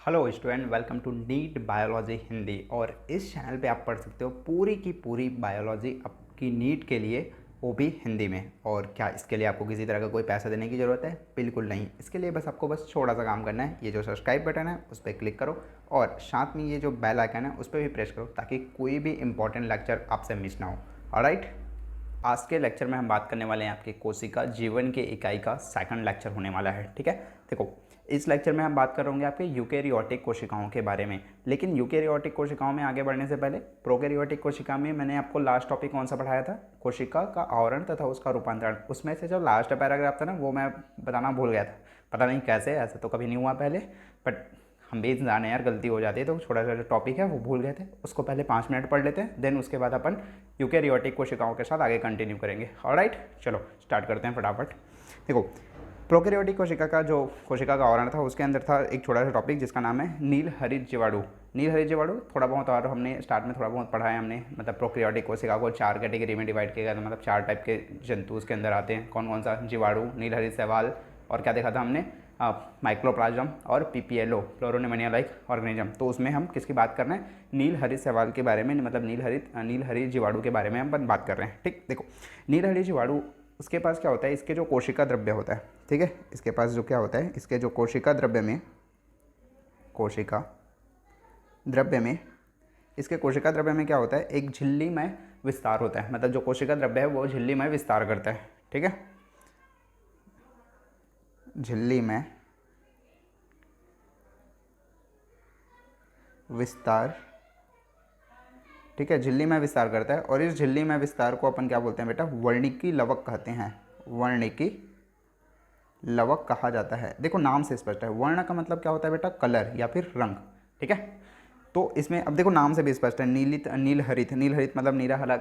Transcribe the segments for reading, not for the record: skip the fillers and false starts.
Hello student, welcome to NEET biology Hindi. और इस channel पे आप पढ़ सकते हो पूरी की पूरी बायोलॉजी आपकी नीट के लिए, वो भी हिंदी में। और क्या इसके लिए आपको किसी तरह का कोई पैसा देने की ज़रूरत है? बिल्कुल नहीं। इसके लिए बस आपको छोटा सा काम करना है। ये जो सब्सक्राइब बटन है उस पर क्लिक करो और साथ में ये जो बेल आइकन है उस पर भी प्रेस करो, ताकि कोई भी इंपॉर्टेंट लेक्चर आपसे मिस ना हो। ऑलराइट, आज के लेक्चर में हम बात करने वाले हैं आपके कोशिका जीवन के इकाई का सेकंड लेक्चर होने वाला है। ठीक है, देखो इस लेक्चर में हम बात करेंगे आपके यूकेरियोटिक कोशिकाओं के बारे में। लेकिन यूकेरियोटिक कोशिकाओं में आगे बढ़ने से पहले प्रोकैरियोटिक कोशिका में मैंने आपको लास्ट टॉपिक कौन सा पढ़ाया था? कोशिका का आवरण तथा उसका रूपांतरण। उसमें से जो लास्ट पैराग्राफ था ना, वो मैं बताना भूल गया था। पता नहीं कैसे, ऐसा तो कभी नहीं हुआ पहले, बट हम भी जाने यार, गलती हो जाती है। तो छोटा सा जो टॉपिक है वो भूल गए थे, उसको पहले 5 मिनट पढ़ लेते हैं, देन उसके बाद अपन यूकेरियोटिक कोशिकाओं के साथ आगे कंटिन्यू करेंगे। ऑलराइट, चलो स्टार्ट करते हैं फटाफट। देखो, प्रोकैरियोटिक कोशिका का जो कोशिका का आवरण था उसके अंदर था एक छोटा सा टॉपिक जिसका नाम है नील हरित जीवाणु। नील हरित जीवाणु थोड़ा बहुत और हमने स्टार्ट में थोड़ा बहुत पढ़ा है हमने। मतलब प्रोकैरियोटिक कोशिका को 4 कैटेगरी में डिवाइड किया गया था। मतलब 4 टाइप के जंतु उसके अंदर आते हैं। कौन कौन सा? जीवाणु, नील हरित शैवाल, और क्या देखा था हमने? माइक्रोप्लाज्म और पीपीएलओ, फ्लोरोनेमनिया लाइक ऑर्गेनिज्म। तो उसमें हम किसकी बात कर रहे हैं? नील हरित शैवाल के बारे में, मतलब नील हरित जीवाणु के बारे में हम बात कर रहे हैं। ठीक, देखो नील हरित जीवाणु, उसके पास क्या होता है? इसके जो कोशिका द्रव्य होता है, ठीक है, इसके पास जो क्या होता है, इसके जो कोशिका द्रव्य में इसके कोशिका द्रव्य में क्या होता है? एक झिल्ली में विस्तार होता है। मतलब जो कोशिका द्रव्य है वो झिल्ली में विस्तार करता है। ठीक है, झिल्ली में विस्तार, ठीक है, झिल्ली में विस्तार करता है। और इस झिल्ली में विस्तार को अपन क्या बोलते हैं बेटा? वर्णिकी लवक कहते हैं। वर्णिकी लवक कहा जाता है। देखो नाम से स्पष्ट है। वर्ण का मतलब क्या होता है बेटा? कलर या फिर रंग। ठीक है, तो इसमें अब देखो नाम से भी स्पष्ट है। नील हरित मतलब नीला हरा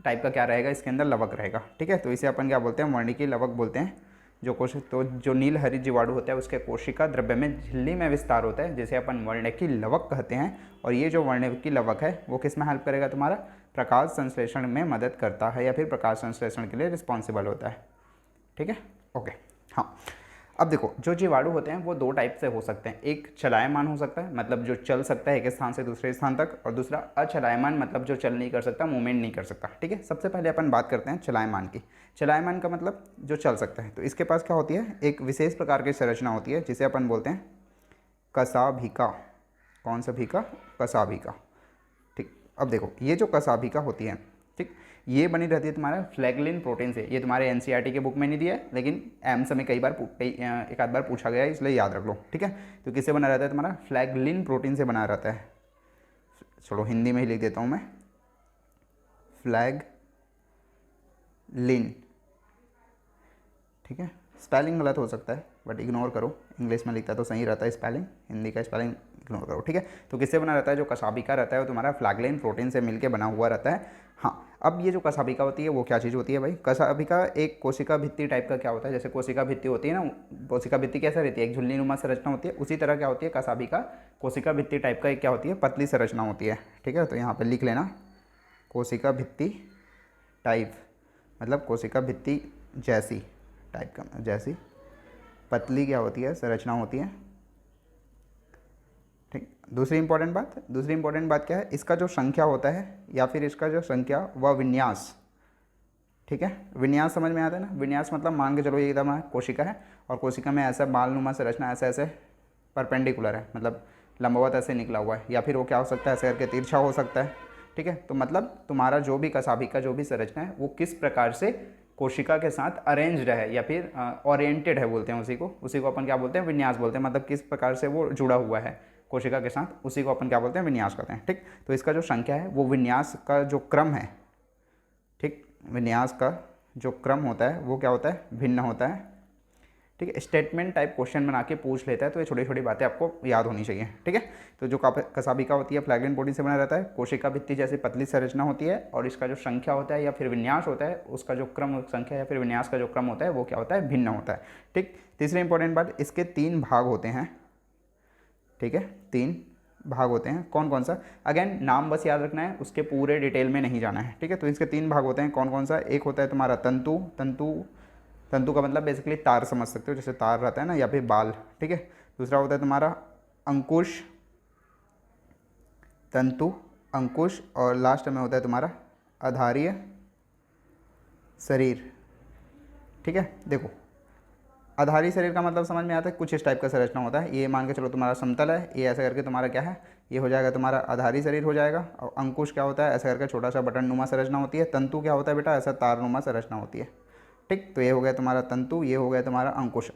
टाइप का क्या रहेगा? इसके अंदर लवक रहेगा। ठीक है, तो इसे अपन क्या बोलते हैं? वर्णिकी लवक बोलते हैं। जो नील हरित जीवाणु होता है उसके कोशिका द्रव्य में झिल्ली में विस्तार होता है, जिसे अपन वर्णिकी लवक कहते हैं। और ये जो वर्णिकी लवक है वो किस में हेल्प करेगा? तुम्हारा प्रकाश संश्लेषण में मदद करता है, या फिर प्रकाश संश्लेषण के लिए रिस्पॉन्सिबल होता है। ठीक है, ओके। हाँ, अब देखो जो जीवाणु होते हैं वो 2 टाइप से हो सकते हैं। एक चलायमान हो सकता है, मतलब जो चल सकता है एक स्थान से दूसरे स्थान तक, और दूसरा अचलायमान, मतलब जो चल नहीं कर सकता, मूवमेंट नहीं कर सकता। ठीक है, सबसे पहले अपन बात करते हैं चलायमान की। चलायमान का मतलब जो चल सकता है। तो इसके पास क्या होती है? एक विशेष प्रकार की संरचना होती है जिसे अपन बोलते हैं कशाभिका। कौन सा भीका? कशाभिका। ठीक, अब देखो ये जो कशाभिका होती है, ठीक, ये बनी रहती है तुम्हारा फ्लैगलिन प्रोटीन से। ये तुम्हारे एनसीईआरटी के बुक में नहीं दिया है, लेकिन एम्स में एक आध बार पूछा गया है, इसलिए याद रख लो। ठीक है, तो किससे बना रहता है? तुम्हारा फ्लैगलिन प्रोटीन से बना रहता है। चलो हिंदी में ही लिख देता हूँ मैं, फ्लैगलिन। ठीक है, स्पेलिंग गलत हो सकता है बट इग्नोर करो, इंग्लिश में लिखता तो सही रहता है स्पेलिंग, हिंदी का स्पेलिंग इग्नोर करो। ठीक है, तो किससे बना रहता है? जो कशाभिका रहता है वो तुम्हारा फ्लैगलिन प्रोटीन से मिलकर बना हुआ रहता है। हाँ, अब ये जो कशाभिका होती है वो क्या चीज़ होती है भाई? कशाभिका एक कोशिका भित्ति टाइप का क्या होता है? जैसे कोशिका भित्ति होती है ना, कोशिका भित्ति कैसा रहती है? एक झिल्लीनुमा संरचना होती है। उसी तरह क्या होती है कशाभिका? कोशिका भित्ति टाइप का एक क्या होती है? पतली संरचना होती है। ठीक है, तो यहाँ पर लिख लेना कोशिका भित्ति टाइप, मतलब कोशिका भित्ति जैसी टाइप का, जैसी पतली क्या होती है? संरचना होती है। ठीक, दूसरी इंपॉर्टेंट बात क्या है? इसका जो संख्या होता है, या फिर इसका जो संख्या व विन्यास। ठीक है, विन्यास समझ में आता है ना? विन्यास मतलब मान के चलो ये एकदम कोशिका है, और कोशिका में ऐसा बालनुमा संरचना ऐसे ऐसे परपेंडिकुलर है, मतलब लंबवत ऐसे निकला हुआ है, या फिर वो क्या हो सकता है? ऐसे करके तिरछा हो सकता है। ठीक है, तो मतलब तुम्हारा जो भी कशाभिका जो भी संरचना है वो किस प्रकार से कोशिका के साथ अरेंज्ड है, या फिर ओरिएंटेड है बोलते हैं उसी को अपन क्या बोलते हैं? विन्यास बोलते हैं। मतलब किस प्रकार से वो जुड़ा हुआ है कोशिका के साथ, उसी को अपन क्या बोलते हैं? विन्यास कहते हैं। ठीक, तो इसका जो संख्या है वो विन्यास का जो क्रम है, ठीक, विन्यास का जो क्रम होता है वो क्या होता है? भिन्न होता है। ठीक है, स्टेटमेंट टाइप क्वेश्चन बना के पूछ लेता है, तो ये छोटी छोटी बातें आपको याद होनी चाहिए। ठीक है, तो जो कशाभिका होती है फ्लैगलिन प्रोटीन से बना रहता है, कोशिका भित्ति जैसी पतली संरचना होती है, और इसका जो संख्या होता है या फिर विन्यास होता है, उसका जो क्रम, संख्या या फिर विन्यास का जो क्रम होता है वो क्या होता है? भिन्न होता है। ठीक, तीसरी इंपॉर्टेंट बात, इसके 3 भाग होते हैं। ठीक है, 3 भाग होते हैं। कौन कौन सा? अगेन नाम बस याद रखना है, उसके पूरे डिटेल में नहीं जाना है। ठीक है, तो इसके 3 भाग होते हैं। कौन कौन सा? एक होता है तुम्हारा तंतु का मतलब बेसिकली तार समझ सकते हो, जैसे तार रहता है ना, या फिर बाल। ठीक है, दूसरा होता है तुम्हारा अंकुश, तंतु, अंकुश, और लास्ट में होता है तुम्हारा आधारीय शरीर। ठीक है, देखो आधारी शरीर का मतलब समझ में आता है, कुछ इस टाइप का संरचना होता है। ये मान के चलो तुम्हारा समतल है, ये ऐसा करके तुम्हारा क्या है, ये हो जाएगा तुम्हारा आधारी शरीर हो जाएगा। और अंकुश क्या होता है, ऐसा करके छोटा सा बटन नुमा संरचना होती है। तंतु क्या होता है बेटा, ऐसा तारनुमा संरचना होती है। ठीक, तो ये हो गया तुम्हारा तंतु, ये हो गया तुम्हारा अंकुश।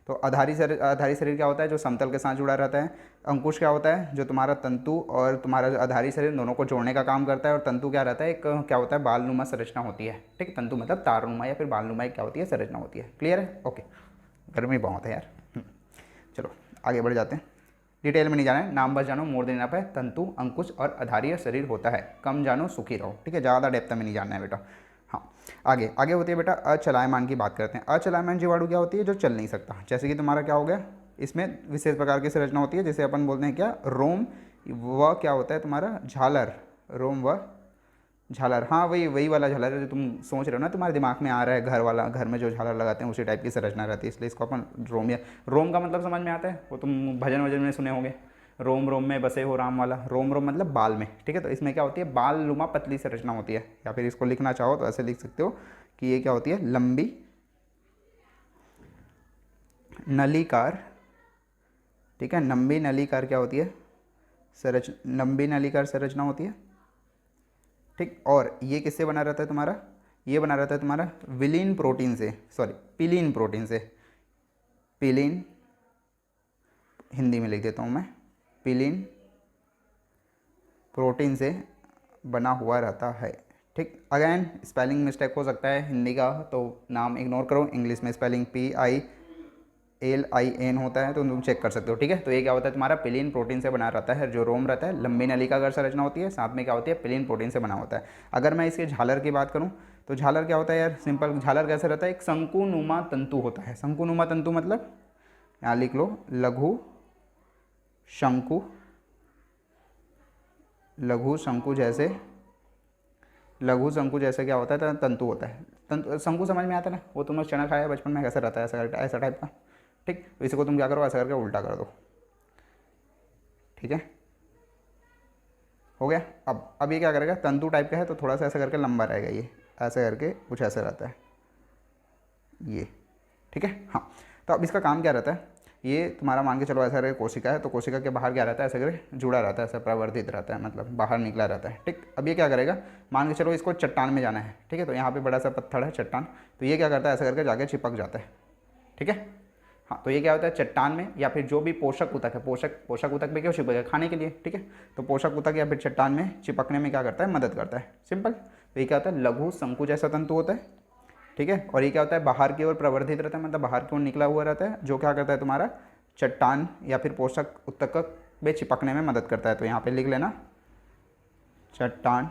तो आधारी शरीर क्या होता है, जो समतल के साथ जुड़ा रहता है। अंकुश क्या होता है, जो तुम्हारा तंतु और तुम्हारा जो आधारी शरीर दोनों को जोड़ने का काम करता है। और तंतु क्या रहता है, एक क्या होता है, बालनुमा संरचना होती है। ठीक, तंतु मतलब तारनुमा या फिर बालनुमा एक क्या होती है, संरचना होती है। क्लियर है, ओके। गर्मी बहुत है यार। चलो आगे बढ़ जाते हैं, डिटेल में नहीं जाना है, नाम बस जानो, मोर देन इनफ है। तंतु, अंकुश और आधारीय शरीर होता है। कम जानो सुखी रहो। ठीक है, ज़्यादा डेप्थ में नहीं जानना है बेटा। हाँ, आगे आगे होती है बेटा अचलायमान की बात करते हैं। अचलायमान जीवाणु क्या होती है, जो चल नहीं सकता। जैसे कि तुम्हारा क्या हो गया, इसमें विशेष प्रकार की संरचना होती है, जैसे अपन बोलते हैं क्या, रोम व क्या होता है तुम्हारा झालर, रोम व झालर। हाँ, वही वाला झालर है जो तुम सोच रहे हो ना, तुम्हारे दिमाग में आ रहा है, घर वाला, घर में जो झालर लगाते हैं उसी टाइप की संरचना रहती है, इसलिए इसको अपन रोम, या रोम का मतलब समझ में आता है, वो तुम भजन वजन में सुने होंगे, रोम रोम में बसे हो राम वाला। रोम रोम मतलब बाल में। ठीक है, तो इसमें क्या होती है, बाल नुमा पतली संरचना होती है। या फिर इसको लिखना चाहो तो ऐसे लिख सकते हो कि ये क्या होती है, लंबी नलीकार। ठीक है, लंबी नलीकार क्या होती है, लंबी नलीकार संरचना होती है। ठीक, और ये किससे बना रहता है तुम्हारा, ये बना रहता है तुम्हारा विलीन प्रोटीन से, सॉरी पिलीन प्रोटीन से। पिलीन, हिंदी में लिख देता हूँ मैं, पिलीन प्रोटीन से बना हुआ रहता है। ठीक, अगेन स्पेलिंग मिस्टेक हो सकता है हिंदी का, तो नाम इग्नोर करो। इंग्लिश में स्पेलिंग PILIN होता है, तो तुम चेक कर सकते हो। ठीक है, तो ये क्या होता है तुम्हारा, पिलीन प्रोटीन से बना रहता है। जो रोम रहता है, लंबी नलिकाकार संरचना होती है, साथ में क्या होती है, पिलीन प्रोटीन से बना होता है। अगर मैं इसके झालर की बात करूँ तो झालर क्या होता है यार, सिंपल झालर कैसे रहता है, एक शंकुनुमा तंतु होता है। शंकुनुमा तंतु मतलब यहाँ लिख लो, लघु शंकु, लघु शंकु जैसे क्या होता है, तंतु होता है। तंतु, शंकु समझ में आता है ना, वो तुमने चना खाया बचपन में, कैसे रहता है, ऐसा टाइप का। ठीक, तो इसी को तुम क्या करो, ऐसा करके उल्टा कर दो। ठीक है, हो गया। अब ये क्या करेगा, तंतु टाइप का है तो थोड़ा सा ऐसा करके लंबा रहेगा, ये ऐसे करके कुछ ऐसा रहता है ये। ठीक है, हाँ। तो अब इसका काम क्या रहता है, ये तुम्हारा मान के चलो ऐसा रहे, कोशिका है, तो कोशिका के बाहर क्या रहता है, ऐसा करके जुड़ा रहता है, ऐसा प्रवर्धित रहता है, मतलब बाहर निकला रहता है। ठीक, अब ये क्या करेगा, मान के चलो इसको चट्टान में जाना है। ठीक है, तो यहाँ पे बड़ा सा पत्थर है, चट्टान, तो ये क्या करता है, ऐसा करके जाके चिपक जाता है। ठीक है, हाँ, तो ये क्या होता है, चट्टान में या फिर जो भी पोषक ऊतक है, पोषक ऊतक में क्यों चिपकेगा, खाने के लिए। ठीक है, तो पोषक ऊतक या फिर चट्टान में चिपकने में क्या करता है, मदद करता है। सिंपल। तो ये क्या होता है, लघु शंकु जैसा तंतु होता है। ठीक है, और ये क्या होता है, बाहर की ओर प्रवर्धित रहता है, मतलब बाहर की ओर निकला हुआ रहता है, जो क्या करता है तुम्हारा चट्टान या फिर पोषक ऊतक में चिपकने में मदद करता है। तो यहाँ पे लिख लेना, चट्टान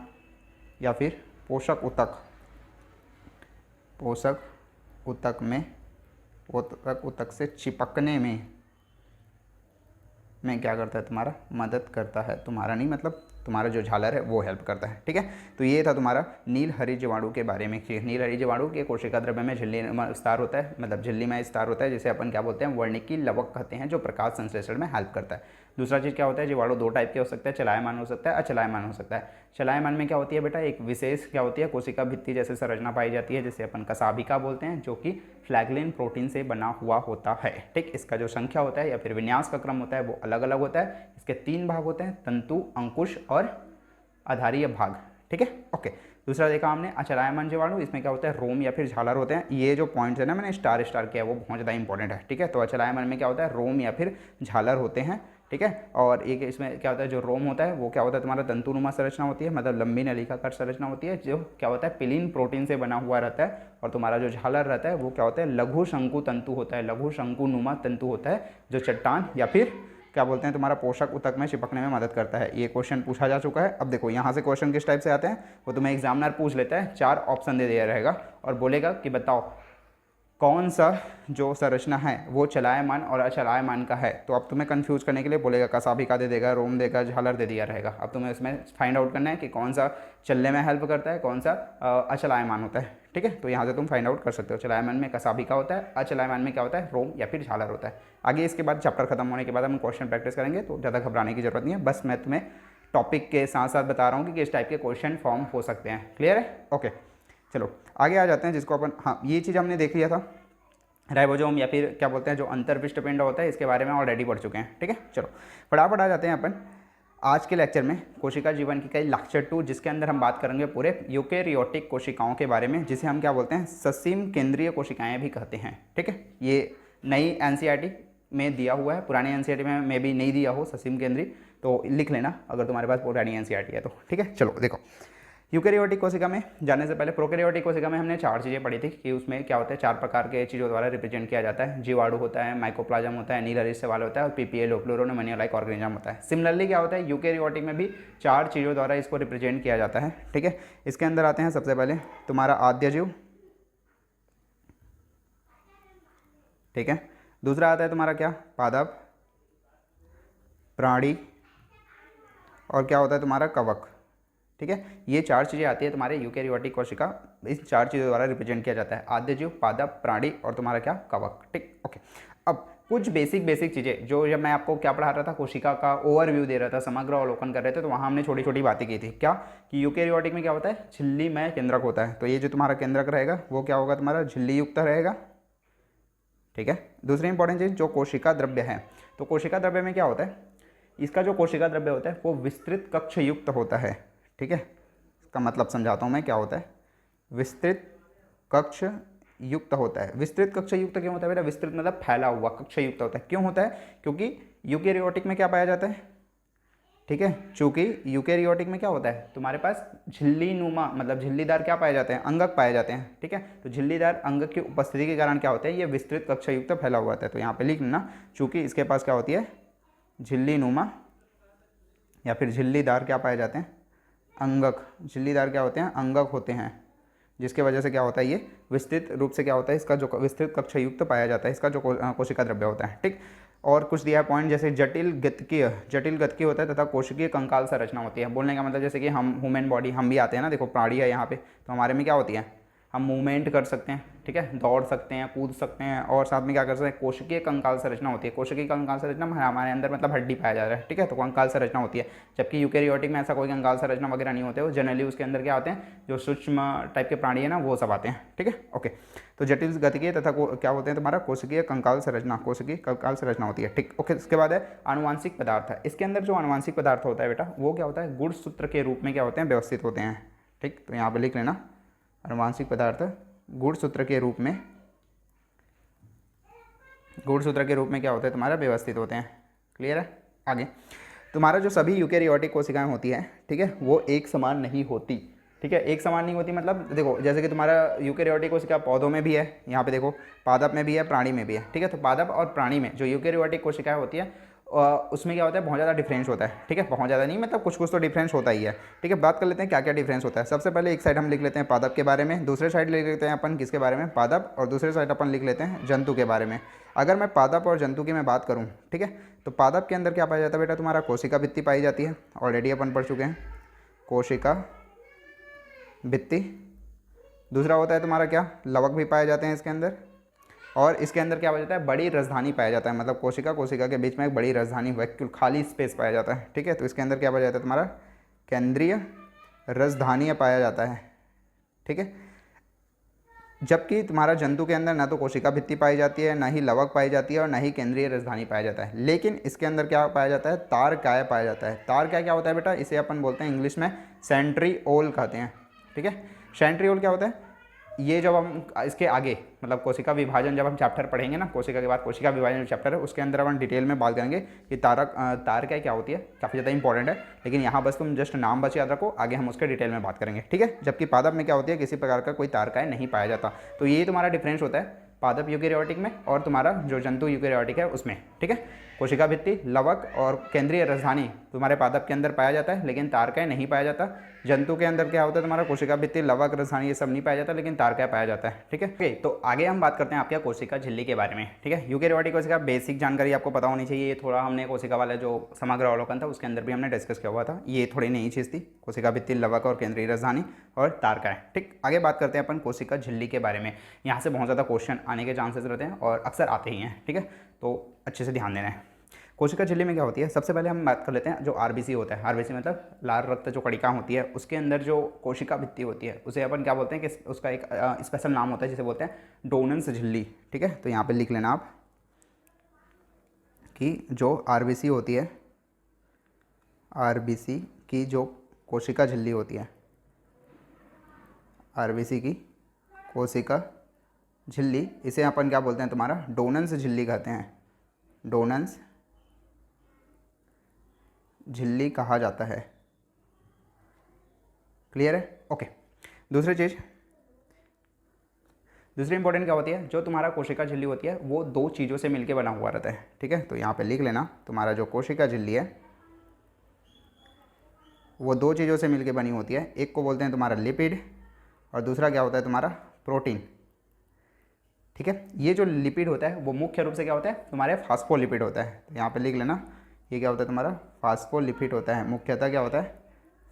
या फिर पोषक ऊतक में, ऊतक से चिपकने में क्या करता है तुम्हारा, मदद करता है। तुम्हारा नहीं, मतलब तुम्हारा जो झालर है वो हेल्प करता है। ठीक है, तो ये था तुम्हारा नील हरित जीवाणु के बारे में। नील हरित जीवाणु के कोशिका द्रव्य में झिल्ली विस्तार होता है, मतलब झिल्ली में विस्तार होता है, जिसे अपन क्या बोलते हैं, वर्णिकी लवक कहते हैं, जो प्रकाश संश्लेषण में हेल्प करता है। दूसरा चीज़ क्या होता है, जीवाणु दो टाइप के हो सकते हैं, चलायमान हो सकता है, अचलायमान हो सकता है। चलायमान में क्या होती है बेटा, एक विशेष क्या होती है, कोशिका भित्ति जैसे संरचना पाई जाती है, जिसे अपन कसाभिका बोलते हैं, जो कि फ्लैगलिन प्रोटीन से बना हुआ होता है। ठीक, इसका जो संख्या होता है या फिर विन्यास का क्रम होता है वो अलग अलग होता है। इसके 3 भाग होते हैं, तंतु, अंकुश और आधारीय भाग। ठीक है, ओके। दूसरा देखा हमने अचलायमान जीवाणु, इसमें क्या होता है, रोम या फिर झालर होते हैं। ये जो पॉइंट्स है ना, मैंने स्टार किया, वो बहुत ज़्यादा इंपॉर्टेंट है। ठीक है, तो अचलायमान में क्या होता है, रोम या फिर झालर होते हैं। ठीक है, और एक इसमें क्या होता है, जो रोम होता है वो क्या होता है तुम्हारा तंतुनुमा संरचना होती है, मतलब लंबी नलिकाकार संरचना होती है, जो क्या होता है, पिलीन प्रोटीन से बना हुआ रहता है। और तुम्हारा जो झालर रहता है वो क्या होता है, लघु शंकु तंतु होता है, लघु शंकुनुमा तंतु होता है, जो चट्टान या फिर क्या बोलते हैं तुम्हारा पोषक ऊतक में चिपकने में मदद करता है। ये क्वेश्चन पूछा जा चुका है। अब देखो यहाँ से क्वेश्चन किस टाइप से आते हैं, वो तुम्हें एग्जामिनर पूछ लेता है, 4 ऑप्शन दे दिया रहेगा और बोलेगा कि बताओ कौन सा जो संरचना है वो चलायमान और अचलायमान का है। तो अब तुम्हें कंफ्यूज करने के लिए बोलेगा कसाभिका दे देगा, रोम देगा, झालर दे दिया रहेगा। अब तुम्हें इसमें फाइंड आउट करना है कि कौन सा चलने में हेल्प करता है, कौन सा अचलायमान होता है। ठीक है, तो यहाँ से तुम फाइंड आउट कर सकते हो। चलायमान में कसाभिका होता है, अचलायमान में क्या होता है, रोम या फिर झालर होता है। आगे इसके बाद चैप्टर खत्म होने के बाद हम क्वेश्चन प्रैक्टिस करेंगे, तो ज़्यादा घबराने की जरूरत नहीं है। बस मैं तुम्हें टॉपिक के साथ साथ बता रहा हूँ कि किस टाइप के क्वेश्चन फॉर्म हो सकते हैं। क्लियर है? ओके, चलो आगे आ जाते हैं, जिसको अपन, हाँ ये चीज़ हमने देख लिया था, राइबोसोम या फिर क्या बोलते हैं जो अंतर्विष्ट पिंड होता है, इसके बारे में ऑलरेडी पढ़ चुके हैं। ठीक है, चलो फटाफट आ जाते हैं अपन आज के लेक्चर में कोशिका जीवन की कई लेक्चर 2, जिसके अंदर हम बात करेंगे पूरे यूकेरियोटिक कोशिकाओं के बारे में, जिसे हम क्या बोलते हैं, ससीम केंद्रीय कोशिकाएं भी कहते हैं। ठीक है, ये नई एनसीईआरटी में दिया हुआ है, पुरानी एनसीईआरटी में भी नहीं दिया हो ससीम केंद्रीय, तो लिख लेना अगर तुम्हारे पास पुरानी एनसीईआरटी है तो। ठीक है, चलो देखो, यूकेरियोटिक कोशिका में जाने से पहले प्रोकैरियोटिक कोशिका में हमने 4 चीज़ें पढ़ी थी कि उसमें क्या होता है, 4 प्रकार के चीज़ों द्वारा रिप्रेजेंट किया जाता है। जीवाणु होता है, माइकोप्लाज्म होता है, नीलहरी शैवाल होता है और पीपीए लोक्लोरोनिमोनिया लाइक ऑर्गेनिज्म होता है। सिमिलरली क्या होता है, यूकेरियोटिक में भी 4 चीज़ों द्वारा इसको रिप्रेजेंट किया जाता है। ठीक है, इसके अंदर आते हैं सबसे पहले तुम्हारा आद्य जीव। ठीक है, दूसरा आता है तुम्हारा क्या, पादप, प्राणी और क्या होता है तुम्हारा कवक। ठीक है, ये 4 चीज़ें आती है तुम्हारे यूकेरियोटिक कोशिका, इस 4 चीज़ों द्वारा रिप्रेजेंट किया जाता है, आद्य जीव, पादप, प्राणी और तुम्हारा क्या, कवक। ठीक, ओके। अब कुछ बेसिक चीज़ें जो जब मैं आपको क्या पढ़ा रहा था, कोशिका का ओवरव्यू दे रहा था, समग्र अवलोकन कर रहे थे, तो वहाँ हमने छोटी छोटी बातें की थी। क्या कि यूकेरियोटिक में क्या होता है, झिल्ली में केंद्रक होता है। तो ये जो तुम्हारा केंद्रक रहेगा वो क्या होगा, तुम्हारा झिल्ली युक्त रहेगा। ठीक है, दूसरी इंपॉर्टेंट चीज़ जो कोशिका द्रव्य है, तो कोशिका द्रव्य में क्या होता है, इसका जो कोशिका द्रव्य होता है वो विस्तृत कक्ष युक्त होता है। ठीक है, इसका मतलब समझाता हूँ मैं क्या होता है, विस्तृत कक्ष युक्त होता है। विस्तृत कक्ष युक्त क्यों होता है बेटा, विस्तृत मतलब फैला हुआ, कक्ष युक्त होता है। क्यों होता है, क्योंकि यूकेरियोटिक में क्या पाया जाता है, ठीक है, चूंकि यूकेरियोटिक में क्या होता है, तुम्हारे पास झिल्ली नुमा मतलब झिल्लीदार क्या पाए जाते हैं, अंगक पाए जाते हैं। ठीक है, तो झिल्लीदार अंगक की उपस्थिति के कारण क्या होता है, ये विस्तृत कक्ष युक्त फैला हुआ होता है। तो यहाँ पे लिख लेना, चूंकि इसके पास क्या होती है, झिल्ली नुमा या फिर झिल्लीदार क्या पाए जाते हैं, अंगक। झिल्लीदार क्या होते हैं, अंगक होते हैं, जिसके वजह से क्या होता है, ये विस्तृत रूप से क्या होता है, इसका जो विस्तृत कक्ष युक्त पाया जाता है, इसका जो कोशिका द्रव्य होता है। ठीक, और कुछ दिया है पॉइंट, जैसे जटिल गतिकीय होता है तथा कोशिकीय कंकाल संरचना होती है। बोलने का मतलब जैसे कि हम ह्यूमन बॉडी, हम भी आते हैं ना, देखो प्राणी है यहाँ पे, तो हमारे में क्या होती है, हम मूवमेंट कर सकते हैं। ठीक है, दौड़ सकते हैं, कूद सकते हैं, और साथ में क्या कर सकते हैं, कोशिकीय कंकाल संरचना होती है। कोशिकीय कंकाल संरचना में हमारे अंदर मतलब हड्डी पाया जा रहा है। ठीक है, तो कंकाल संरचना होती है, जबकि यूकेरियोटिक में ऐसा कोई कंकाल संरचना वगैरह नहीं होते हो। जनरली उसके अंदर क्या आते हैं, जो सूक्ष्म टाइप के प्राणी है ना, वो सब आते हैं। ठीक है, ओके। तो जटिल गतिकीय तथा क्या होते हैं तुम्हारा, कोशिकीय कंकाल संरचना, कोशिकीय कंकाल संरचना होती है। ठीक, ओके। इसके बाद है आनुवांशिक पदार्थ है। इसके अंदर जो आनुवांशिक पदार्थ होता है बेटा, वो क्या होता है, गुणसूत्र के रूप में क्या होते हैं, व्यवस्थित होते हैं। ठीक, तो यहाँ पे लिख लेना, आनुवांशिक पदार्थ गुणसूत्र के रूप में, गुणसूत्र के रूप में क्या होता है तुम्हारा, व्यवस्थित होते हैं। क्लियर है? आगे तुम्हारा जो सभी यूकेरियोटिक कोशिकाएं होती है, ठीक है, वो एक समान नहीं होती। ठीक है, एक समान नहीं होती मतलब देखो, जैसे कि तुम्हारा यूकेरियोटिक कोशिका पौधों में भी है, यहाँ पे देखो पादप में भी है, प्राणी में भी है। ठीक है, तो पादप और प्राणी में जो यूकेरियोटिक कोशिकाएं होती है उसमें क्या होता है, बहुत ज़्यादा डिफरेंस होता है। ठीक है, बहुत ज़्यादा नहीं मतलब कुछ कुछ तो डिफरेंस होता ही है। ठीक है, बात कर लेते हैं क्या क्या डिफरेंस होता है। सबसे पहले एक साइड हम लिख लेते हैं पादप के बारे में, दूसरे साइड लिख लेते हैं अपन किसके बारे में, पादप, और दूसरे साइड अपन लिख लेते हैं जंतु के बारे में। अगर मैं पादप और जंतु की मैं बात करूँ, ठीक है, तो पादप के अंदर क्या पाया जाता है बेटा, तुम्हारा कोशिका भित्ति पाई जाती है, ऑलरेडी अपन पढ़ चुके हैं, कोशिका भित्ति। दूसरा होता है तुम्हारा क्या, लवक भी पाए जाते हैं इसके अंदर, और इसके अंदर क्या पाया जाता है, बड़ी राजधानी पाया जाता है, मतलब कोशिका कोशिका के बीच में एक बड़ी राजधानी, वैक्यूल खाली स्पेस पाया जाता है। ठीक है, तो इसके अंदर क्या पाया जाता है तुम्हारा, केंद्रीय राजधानी पाया जाता है। ठीक है, जबकि तुम्हारा जंतु के अंदर ना तो कोशिका भित्ति पाई जाती है, ना ही लवक पाई जाती है, और ना ही केंद्रीय राजधानी पाया जाता है। लेकिन इसके अंदर क्या पाया जाता है, तारकाय पाया जाता है। तारकाय क्या होता है बेटा, इसे अपन बोलते हैं इंग्लिश में सेंट्रिओल कहते हैं। ठीक है, सेंट्रिओल क्या होता है, ये जब हम इसके आगे मतलब कोशिका विभाजन जब हम चैप्टर पढ़ेंगे ना, कोशिका के बाद कोशिका विभाजन चैप्टर है, उसके अंदर अपन डिटेल में बात करेंगे कि तारकाय क्या होती है, काफ़ी ज़्यादा इंपॉर्टेंट है। लेकिन यहाँ बस तुम जस्ट नाम बस याद रखो, आगे हम उसके डिटेल में बात करेंगे। ठीक है, जबकि पादप में क्या होती है, किसी प्रकार का कोई तारकाय नहीं पाया जाता। तो ये तुम्हारा डिफरेंस होता है पादप यूकेरियोटिक में और तुम्हारा जो जंतु यूकेरियोटिक है उसमें। ठीक है, कोशिका भित्ति, लवक और केंद्रीय राजधानी तुम्हारे पादप के अंदर पाया जाता है, लेकिन तारकाय नहीं पाया जाता। जंतु के अंदर क्या होता है तुम्हारा, कोशिका भित्ति, लवक, राजधानी ये सब नहीं पाया जाता, लेकिन तारकाय पाया जाता है। ठीक है, तो आगे हम बात करते हैं आपके कोशिका झिल्ली के बारे में। ठीक है, यूकेरियोटिक कोशिका बेसिक जानकारी आपको पता होनी चाहिए। ये थोड़ा हमने कोशिका वाला जो समग्र अवलोकन था उसके अंदर भी हमने डिस्कस किया हुआ था। ये थोड़ी नई चीज़ थी, कोशिका भित्ति, लवक और केंद्रीय राजधानी और तारकाय। ठीक, आगे बात करते हैं अपन कोशिका झिल्ली के बारे में। यहाँ से बहुत ज़्यादा क्वेश्चन आने के चांसेस रहते हैं और अक्सर आते ही हैं। ठीक है, तो अच्छे से ध्यान देना है। कोशिका झिल्ली में क्या होती है, सबसे पहले हम बात कर लेते हैं जो आरबीसी होता है। आरबीसी मतलब लाल रक्त जो कणिका होती है, उसके अंदर जो कोशिका भित्ति होती है उसे अपन क्या बोलते हैं कि उसका एक स्पेशल नाम होता है जिसे बोलते हैं डोनन्स झिल्ली। ठीक है, तो यहाँ पे लिख लेना आप कि जो आरबीसी होती है, आरबीसी की जो कोशिका झिल्ली होती है, आरबीसी की कोशिका झिल्ली, इसे अपन क्या बोलते हैं तुम्हारा डोनन्स झिल्ली कहते हैं। डोनन्स झिल्ली कहा जाता है। क्लियर है? ओके। दूसरी चीज़, दूसरी इंपॉर्टेंट क्या होती है, जो तुम्हारा कोशिका झिल्ली होती है वो दो चीज़ों से मिलकर बना हुआ रहता है। ठीक है, तो यहाँ पे लिख लेना तुम्हारा जो कोशिका झिल्ली है वो दो चीज़ों से मिलकर बनी होती है। एक को बोलते हैं तुम्हारा लिपिड और दूसरा क्या होता है तुम्हारा प्रोटीन। ठीक है, ये जो लिपिड होता है वो मुख्य रूप से क्या होता है तुम्हारे फास्फोलिपिड होता है। तो यहाँ पे लिख लेना ये क्या होता है तुम्हारा फास्फोलिपिड होता है। मुख्यतः क्या होता है,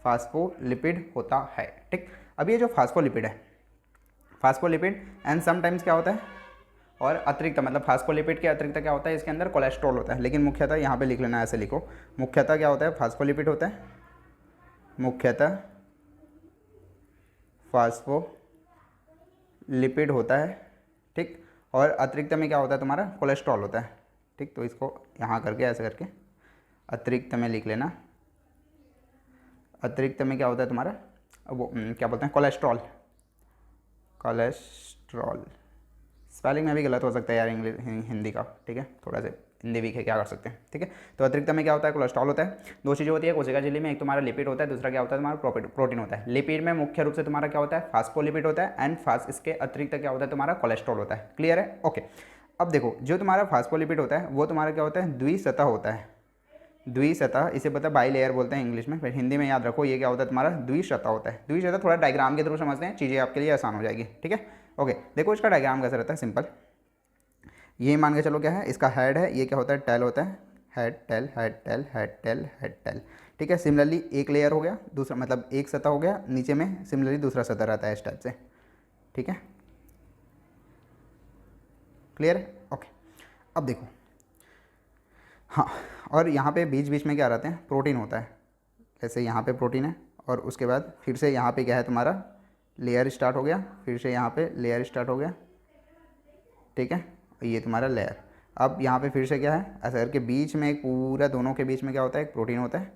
फास्फोलिपिड होता है। ठीक, अब ये जो फास्फोलिपिड है, फास्फोलिपिड एंड समटाइम्स क्या होता है और अतिरिक्त मतलब फास्फोलिपिड के अतिरिक्त क्या होता है इसके अंदर कोलेस्ट्रॉल होता है। लेकिन मुख्यतः यहाँ पे लिख लेना, ऐसे लिखो, मुख्यतः क्या होता है फास्फोलिपिड होता है, मुख्यतः फास्फोलिपिड होता है। ठीक, और अतिरिक्त में क्या होता है तुम्हारा कोलेस्ट्रॉल होता है। ठीक, तो इसको यहाँ करके ऐसे करके अतिरिक्त में लिख लेना। अतिरिक्त में क्या होता है तुम्हारा वो क्या बोलते हैं कोलेस्ट्रॉल। कोलेस्ट्रॉल स्पेलिंग में भी गलत हो सकता है यार इंग्लिश हिंदी का। ठीक है, थोड़ा सा हिंदी वीक है, क्या कर सकते हैं। ठीक है, तो अतिरिक्त में क्या होता है कोलेस्ट्रॉल होता है। दो चीज़ें होती है कोशिका झिल्ली में, एक तुम्हारा लिपिड होता है, दूसरा क्या होता है तुम्हारा प्रोटीन होता है। लिपिड में मुख्य रूप से तुम्हारा क्या होता है फास्फोलिपिड होता है एंड इसके अतिरिक्त क्या होता है तुम्हारा कोलेस्ट्रॉल होता है। क्लियर है? ओके। अब देखो जो तुम्हारा फास्फोलिपिड होता है वो तुम्हारा क्या होता है द्विसतह होता है। द्विसतह, इसे पता है बाई लेयर बोलते हैं इंग्लिश में, फिर हिंदी में याद रखो ये क्या होता है तुम्हारा द्विसतह होता है। द्विसतह थोड़ा डायग्राम के थ्रू समझते हैं, चीज़ें आपके लिए आसान हो जाएगी। ठीक है, ओके। देखो इसका डायग्राम कैसा रहता है, सिंपल ये मान के चलो क्या है, इसका हेड है, ये क्या होता है टेल होता है, head tail head tail head tail head tail. ठीक है, सिमिलरली एक लेयर हो गया, दूसरा मतलब एक सतह हो गया, नीचे में सिमिलरली दूसरा सतह रहता है इस टाइप से। ठीक है, क्लियर है? ओके। अब देखो हाँ, और यहाँ पे बीच बीच में क्या रहते हैं प्रोटीन होता है। जैसे यहाँ पे प्रोटीन है और उसके बाद फिर से यहाँ पे क्या है तुम्हारा लेयर स्टार्ट हो गया, फिर से यहाँ पे लेयर स्टार्ट हो गया। ठीक है, ये तुम्हारा लेयर। अब यहाँ पे फिर से क्या है ऐसा करके बीच में एक पूरा दोनों के बीच में क्या होता है एक प्रोटीन होता है,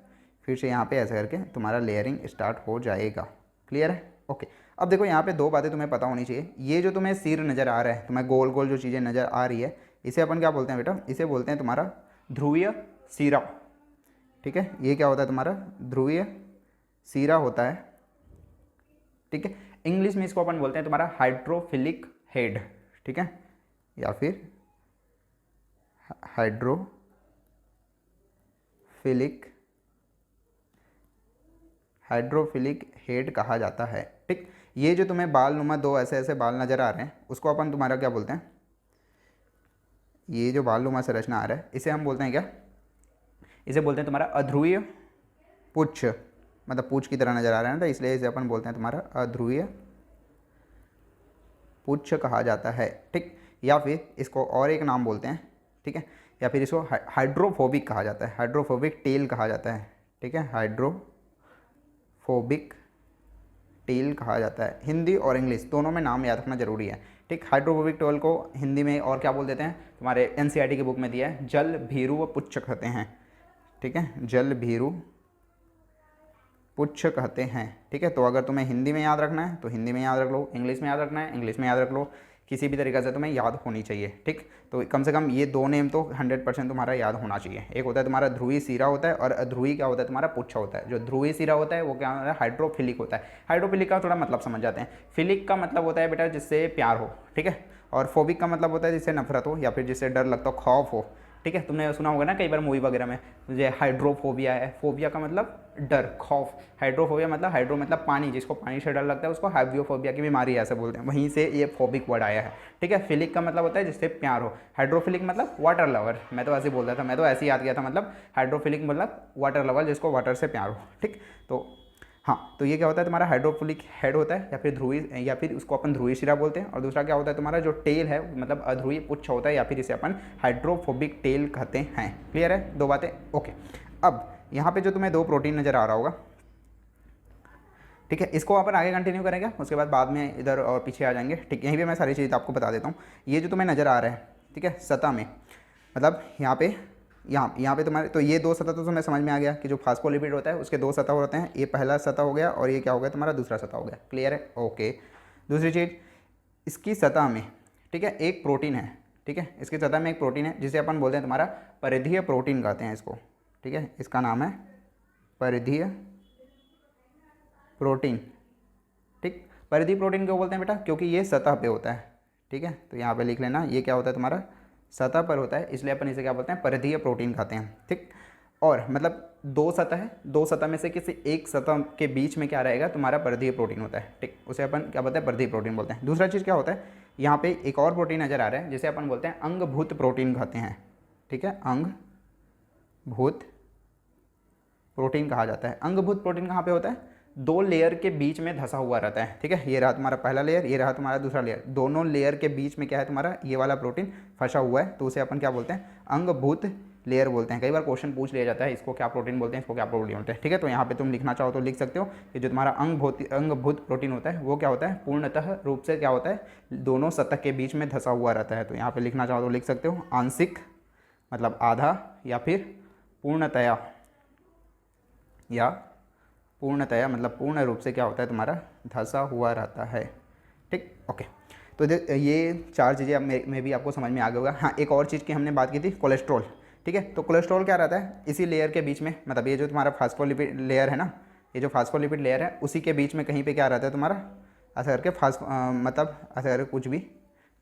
फिर से यहाँ पे ऐसा करके तुम्हारा लेयरिंग स्टार्ट हो जाएगा। क्लियर है? ओके। अब देखो यहाँ पे दो बातें तुम्हें पता होनी चाहिए। ये जो तुम्हें सिर नज़र आ रहा है, तुम्हें गोल गोल जो चीज़ें नज़र आ रही है, इसे अपन क्या बोलते हैं बेटा, इसे बोलते हैं तुम्हारा ध्रुवीय सीरा। ठीक है, ये क्या होता है तुम्हारा ध्रुवीय सीरा होता है। ठीक है, इंग्लिश में इसको अपन बोलते हैं तुम्हारा हाइड्रोफिलिक हेड। ठीक है, या फिर हाइड्रोफिलिक हेड कहा जाता है। ठीक, ये जो तुम्हें बाल नुमा दो ऐसे ऐसे बाल नज़र आ रहे हैं उसको अपन तुम्हारा क्या बोलते हैं, ये जो बाल नुमा संरचना आ रहा है इसे हम बोलते हैं क्या, इसे बोलते हैं तुम्हारा अध्रुवीय पुच्छ, मतलब पूछ की तरह नज़र आ रहा है ना, तो इसलिए इसे अपन बोलते हैं तुम्हारा अध्रुवीय पुच्छ कहा जाता है। ठीक, या फिर इसको और एक नाम बोलते हैं। ठीक है, या फिर इसको हाइड्रोफोबिक कहा जाता है, हाइड्रोफोबिक टेल कहा जाता है। ठीक है, हाइड्रोफोबिक टेल कहा जाता है। हिंदी और इंग्लिश दोनों में नाम याद रखना जरूरी है। ठीक, हाइड्रोफोबिक टेल को हिंदी में और क्या बोल देते हैं, तुम्हारे एनसीईआरटी की बुक में दिया है जल भीरु व पुच्छ कहते हैं। ठीक है, जल भीरु पुच्छ कहते हैं। ठीक है, तो अगर तुम्हें हिंदी में याद रखना है तो हिंदी में याद रख लो, इंग्लिश में याद रखना है इंग्लिश में याद रख लो, किसी भी तरीक़े से तुम्हें याद होनी चाहिए। ठीक, तो कम से कम ये दो नेम तो 100% तुम्हारा याद होना चाहिए। एक होता है तुम्हारा ध्रुवीय सीरा होता है और अध्रुवी क्या होता है तुम्हारा पुच्छ होता है। जो ध्रुवीय सीरा होता है वो क्या होता है हाइड्रोफिलिक होता है। हाइड्रोफिलिक का थोड़ा मतलब समझ जाते हैं। फिलिक का मतलब होता है बेटा जिससे प्यार हो। ठीक है, और फोबिक का मतलब होता है जिससे नफरत हो या फिर जिससे डर लगता हो, खौफ हो। ठीक है, तुमने सुना होगा ना कई बार मूवी वगैरह में, मुझे हाइड्रोफोबिया है, फोबिया का मतलब डर, खौफ, हाइड्रोफोबिया मतलब हाइड्रो मतलब पानी, जिसको पानी से डर लगता है उसको हाइड्रोफोबिया की बीमारी ऐसे बोलते हैं, वहीं से ये फोबिक वर्ड आया है। ठीक है, फिलिक का मतलब होता है जिससे प्यार हो, हाइड्रोफिलिक मतलब वाटर लवर, मैं तो ऐसे ही बोलता था, मैं तो ऐसे ही याद किया था, मतलब हाइड्रोफिलिक मतलब वाटर लवर जिसको वाटर से प्यार हो। ठीक, तो हाँ, तो ये क्या होता है तुम्हारा हाइड्रोफिलिक हेड होता है, या फिर ध्रुवीय, या फिर उसको अपन ध्रुवीय शिरा बोलते हैं। और दूसरा क्या होता है तुम्हारा जो टेल है, मतलब अध्रुवीय पुच्छ होता है, या फिर इसे अपन हाइड्रोफोबिक टेल कहते हैं। क्लियर है, दो बातें, ओके। अब यहाँ पे जो तुम्हें दो प्रोटीन नज़र आ रहा होगा, ठीक है, इसको अपन आगे कंटिन्यू करेंगे, उसके बाद में इधर और पीछे आ जाएंगे। ठीक, यहीं पे मैं सारी चीज़ आपको बता देता हूँ। ये जो तुम्हें नज़र आ रहा है, ठीक है, सतह में, मतलब यहाँ पे तुम्हारे, तो ये दो सतह तो तुम्हें समझ में आ गया कि जो फास्फोलिपिड होता है उसके दो सतह होते हैं, ये पहला सतह हो गया और ये क्या हो गया तुम्हारा दूसरा सतह हो गया। क्लियर है, ओके। दूसरी चीज़, इसकी सतह में, ठीक है, एक प्रोटीन है, ठीक है, इसकी सतह में एक प्रोटीन है जिसे अपन बोलते हैं तुम्हारा परिधीय प्रोटीन कहते हैं इसको। ठीक है, इसका नाम है परिधीय प्रोटीन। ठीक, परिधीय प्रोटीन क्यों बोलते हैं बेटा, क्योंकि ये सतह पे होता है। ठीक है, तो यहाँ पे लिख लेना, ये क्या होता है तुम्हारा सतह पर होता है, इसलिए अपन इसे क्या बोलते हैं परिधीय प्रोटीन कहते हैं। ठीक, और मतलब दो सतह है, दो सतह में से किसी एक सतह के बीच में क्या रहेगा तुम्हारा परिधीय प्रोटीन होता है। ठीक, उसे अपन क्या बोलते हैं परिधीय प्रोटीन बोलते हैं। दूसरा चीज़ क्या होता है, यहाँ पे एक और प्रोटीन नज़र आ रहा है जिसे अपन बोलते हैं अंगभूत प्रोटीन कहते हैं। ठीक है, अंगभूत प्रोटीन कहा जाता है। अंगभूत प्रोटीन कहाँ पे होता है, दो लेयर के बीच में धंसा हुआ रहता है। ठीक है, ये रहा तुम्हारा पहला लेयर, ये रहा तुम्हारा दूसरा लेयर, दोनों लेयर के बीच में क्या है तुम्हारा ये वाला प्रोटीन फंसा हुआ है, तो उसे अपन क्या बोलते हैं अंगभूत लेयर बोलते हैं। कई बार क्वेश्चन पूछ लिया जाता है इसको क्या प्रोटीन बोलते हैं, इसको क्या प्रोटीन बोलते हैं। ठीक है, तो यहाँ पे तुम लिखना चाहो तो लिख सकते हो कि जो तुम्हारा अंगभूत प्रोटीन होता है वो क्या होता है पूर्णतः रूप से क्या होता है दोनों सतह के बीच में धंसा हुआ रहता है। तो यहाँ पे लिखना चाहो तो लिख सकते हो आंशिक मतलब आधा, या फिर पूर्णतया मतलब पूर्ण रूप से क्या होता है तुम्हारा धंसा हुआ रहता है। ठीक, ओके। तो ये चार चीज़ें अब में भी आपको समझ में आ गया होगा। हाँ, एक और चीज़ की हमने बात की थी, कोलेस्ट्रॉल। ठीक है, तो कोलेस्ट्रॉल क्या रहता है इसी लेयर के बीच में, मतलब ये जो तुम्हारा फास्फोलिपिड लेयर है ना, ये जो फास्फोलिपिड लेयर है उसी के बीच में कहीं पे क्या रहता है तुम्हारा ऐसा करके मतलब ऐसा करके कुछ भी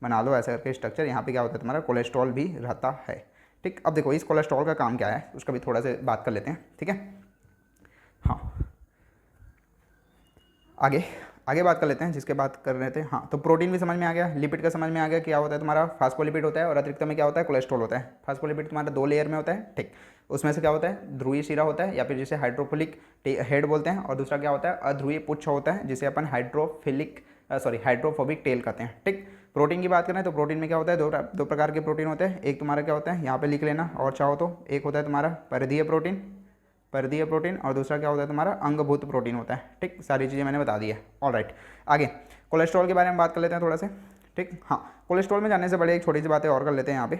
बना लो, ऐसा करके स्ट्रक्चर, यहाँ पे क्या होता है तुम्हारा कोलेस्ट्रॉल भी रहता है। ठीक, अब देखो इस कोलेस्ट्रॉल का काम क्या है उसका भी थोड़ा सा बात कर लेते हैं। ठीक है, हाँ, आगे बात कर लेते हैं, जिसके बात कर रहे थे। हाँ, तो प्रोटीन भी समझ में आ गया, लिपिड का समझ में आ गया, क्या होता है तुम्हारा फास्फोलिपिड होता है और अतिरिक्त में क्या होता है कोलेस्ट्रॉल होता है। फास्फोलिपिड तुम्हारा दो लेयर में होता है। ठीक, उसमें से क्या होता है ध्रुवीय शिरा होता है, या फिर जिसे हाइड्रोफिलिक हेड बोलते हैं, और दूसरा क्या होता है अध्रुवीय पुच्छ होता है जिसे अपन हाइड्रोफोबिक टेल कहते हैं। ठीक, प्रोटीन की बात करें तो प्रोटीन में क्या होता है दो प्रकार के प्रोटीन होते हैं। एक तुम्हारा क्या होता है यहाँ पे लिख लेना और चाहो तो, एक होता है तुम्हारा परिधीय प्रोटीन और दूसरा क्या होता है तुम्हारा अंगभूत प्रोटीन होता है। ठीक, सारी चीज़ें मैंने बता दी है। ऑलराइट, आगे कोलेस्ट्रॉल के बारे में बात कर लेते हैं थोड़ा सा। ठीक, हाँ, कोलेस्ट्रॉल में जाने से पहले एक छोटी सी बातें और कर लेते हैं। यहाँ पे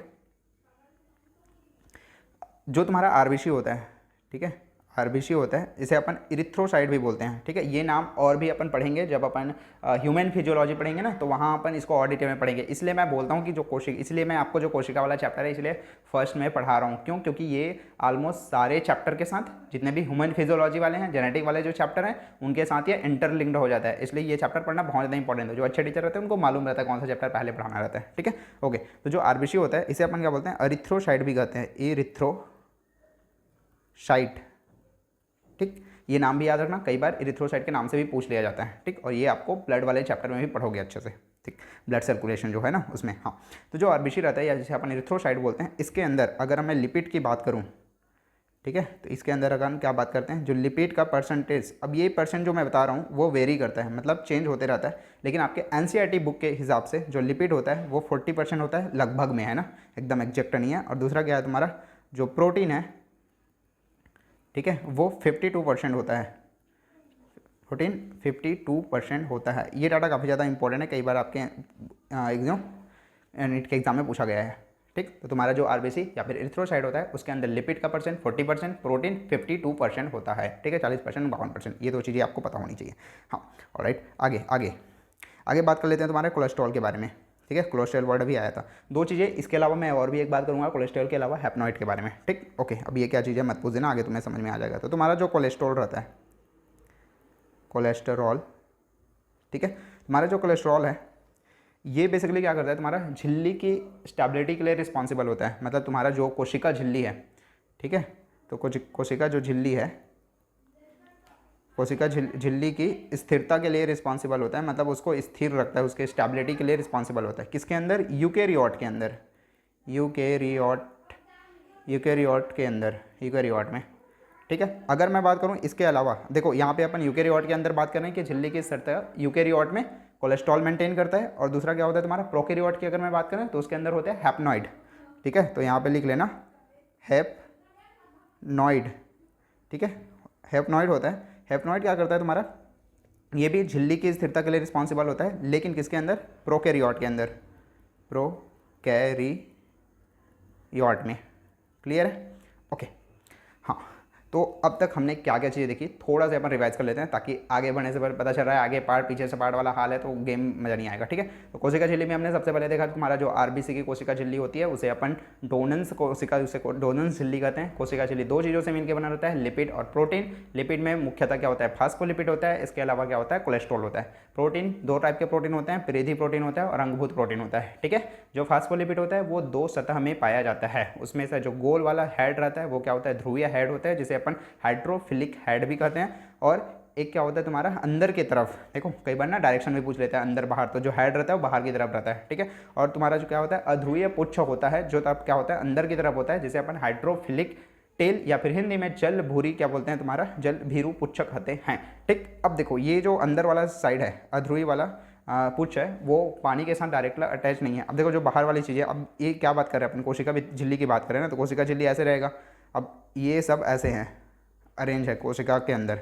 जो तुम्हारा आरबीसी होता है, ठीक है, आरबीसी होता है इसे अपन इरिथ्रोसाइट भी बोलते हैं। ठीक है, ये नाम और भी अपन पढ़ेंगे जब अपन ह्यूमन फिजियोलॉजी पढ़ेंगे ना, तो वहाँ अपन इसको और डिटेल में पढ़ेंगे। इसलिए मैं बोलता हूँ कि जो कोशिका, इसलिए मैं आपको जो कोशिका वाला चैप्टर है इसलिए फर्स्ट में पढ़ा रहा हूँ। क्यों, क्योंकि ये ऑलमोस्ट सारे चैप्टर के साथ जितने भी ह्यूमन फिजियोलॉजी वाले हैं, जेनेटिक वाले जो चैप्टर हैं उनके साथ ये इंटरलिंक्ड हो जाता है। इसलिए ये चैप्टर पढ़ना बहुत ज़्यादा इंपॉर्टेंट है। जो अच्छे टीचर रहते हैं उनको मालूम रहता है कौन सा चैप्टर पहले पढ़ाना रहता है। ठीक है, ओके। तो जो आरबीसी होता है इसे अपन क्या बोलते हैं एरिथ्रोसाइट भी कहते हैं, इरिथ्रोसाइट। ठीक, ये नाम भी याद रखना, कई बार इरिथ्रोसाइट के नाम से भी पूछ लिया जाता है। ठीक, और ये आपको ब्लड वाले चैप्टर में भी पढ़ोगे अच्छे से। ठीक, ब्लड सर्कुलेशन जो है ना उसमें। हाँ, तो जो आरबीसी रहता है या जिसे अपन इरिथ्रोसाइट बोलते हैं, इसके अंदर अगर मैं लिपिड की बात करूँ, ठीक है, तो इसके अंदर अगर हम क्या बात करते हैं जो लिपिड का परसेंटेज, अब ये परसेंट जो मैं बता रहा हूँ वो वेरी करता है, मतलब चेंज होते रहता है, लेकिन आपके एनसीईआरटी बुक के हिसाब से जो लिपिड होता है वो 40% होता है लगभग में, है ना, एकदम एग्जैक्ट नहीं है। और दूसरा क्या है तुम्हारा जो प्रोटीन है, ठीक है, वो 52% होता है, प्रोटीन 52% होता है। ये डाटा काफ़ी ज़्यादा इंपॉर्टेंट है, कई बार आपके एग्जाम नीट के एग्जाम में पूछा गया है। ठीक, तो तुम्हारा जो आरबीसी या फिर इरिथ्रोसाइट होता है उसके अंदर लिपिड का परसेंट 40%, प्रोटीन 52% होता है। ठीक है, 40% 52%, ये दो चीज़ें आपको पता होनी चाहिए। हाँ, ऑलराइट, आगे बात कर लेते हैं तुम्हारे कोलेस्ट्रॉल के बारे में। ठीक है, कोलेस्ट्रॉल वर्ड भी आया था। दो चीज़ें इसके अलावा मैं और भी एक बात करूँगा कोलेस्ट्रॉल के अलावा, हैप्नॉइड के बारे में। ठीक, ओके। अब ये क्या चीज़ है मत पूछ देना, आगे तुम्हें समझ में आ जाएगा। तो तुम्हारा जो कोलेस्ट्रॉल रहता है, कोलेस्ट्रॉल, ठीक है, तुम्हारा जो कोलेस्ट्रॉल है ये बेसिकली क्या करता है, तुम्हारा झिल्ली की स्टेबिलिटी के लिए रिस्पॉन्सिबल होता है। मतलब तुम्हारा जो कोशिका झिल्ली है, ठीक है, तो कोशिका जो झिल्ली है, कोशिका झिल्ली की स्थिरता के लिए रिस्पॉन्सिबल होता है, मतलब उसको स्थिर रखता है, उसके स्टेबिलिटी के लिए रिस्पॉन्सिबल होता है। किसके अंदर? यूकेरियोट के अंदर, यूकेरियोट के अंदर, यूकेरियोट में, ठीक है। अगर मैं बात करूं इसके अलावा, देखो यहाँ पे अपन यूकेरियोट के अंदर बात कर रहे हैं कि झिल्ली की स्थिरता यूकेरियोट में कोलेस्ट्रॉल मेंटेन करता है, और दूसरा क्या होता है तुम्हारा प्रोकैरियोट की अगर मैं बात करें तो उसके अंदर होता है हैप्नॉइड, ठीक है। तो यहाँ पे लिख लेना हैप्नॉइड, ठीक है, हैप्नॉइड होता है। हैप्नॉइड क्या करता है तुम्हारा, ये भी झिल्ली की स्थिरता के लिए रिस्पॉन्सिबल होता है, लेकिन किसके अंदर? प्रोकैरियोट के अंदर, प्रोकैरियोट में। क्लियर है? ओके, हाँ। तो अब तक हमने क्या क्या चीज़ें देखी, थोड़ा सा अपन रिवाइज कर लेते हैं ताकि आगे बढ़ने से पता चल रहा है आगे पार्ट पीछे से पार्ट वाला हाल है तो गेम मजा नहीं आएगा, ठीक है। तो कोशिका झिल्ली में हमने सबसे पहले देखा तुम्हारा जो आरबीसी की कोशिका झिल्ली होती है उसे अपन डोनेंस कोशिका, उसे डोनेंस झिल्ली कहते हैं। कोशिका झिल्ली दो चीज़ों से मिलकर बना रहता है, लिपिड और प्रोटीन। लिपिड में मुख्यतः क्या होता है? फास्फोलिपिड होता है, इसके अलावा क्या होता है? कोलेस्ट्रॉल होता है। प्रोटीन दो टाइप के प्रोटीन होते हैं, परिधि प्रोटीन होता है और अंगभूत प्रोटीन होता है, ठीक है। जो फास्फोलिपिड होता है वो दो सतह में पाया जाता है, उसमें से जो गोल वाला हेड रहता है वो क्या होता है? ध्रुवीय हेड होता है, जिसे अपन हाइड्रोफिलिक हेड भी कहते हैं। और एक क्या होता है तुम्हारा अंदर की तरफ, देखो कई बार ना डायरेक्शन भी पूछ लेता है अंदर बाहर, तो जो हेड रहता है वो बाहर की तरफ रहता है, ठीक है। और तुम्हारा जो क्या होता है अध्रुवीय पुच्छ होता है, जो तब क्या होता है अंदर की तरफ होता है, जिसे अपन हाइड्रोफिलिक टेल या फिर हिंदी में जल भूरी क्या बोलते हैं तुम्हारा जल भीरू पुच्छ कहते हैं, ठीक। अब देखो ये जो अंदर वाला साइड है अध्रुवी वाला पुच्छ है वो पानी के साथ डायरेक्टली अटैच नहीं है। अब देखो जो बाहर वाली चीज़ है, अब ये क्या बात कर रहे हैं अपन, कोशिका झिल्ली की बात करें ना, तो कोशिका झिल्ली ऐसे रहेगा। अब ये सब ऐसे हैं, अरेंज है कोशिका के अंदर,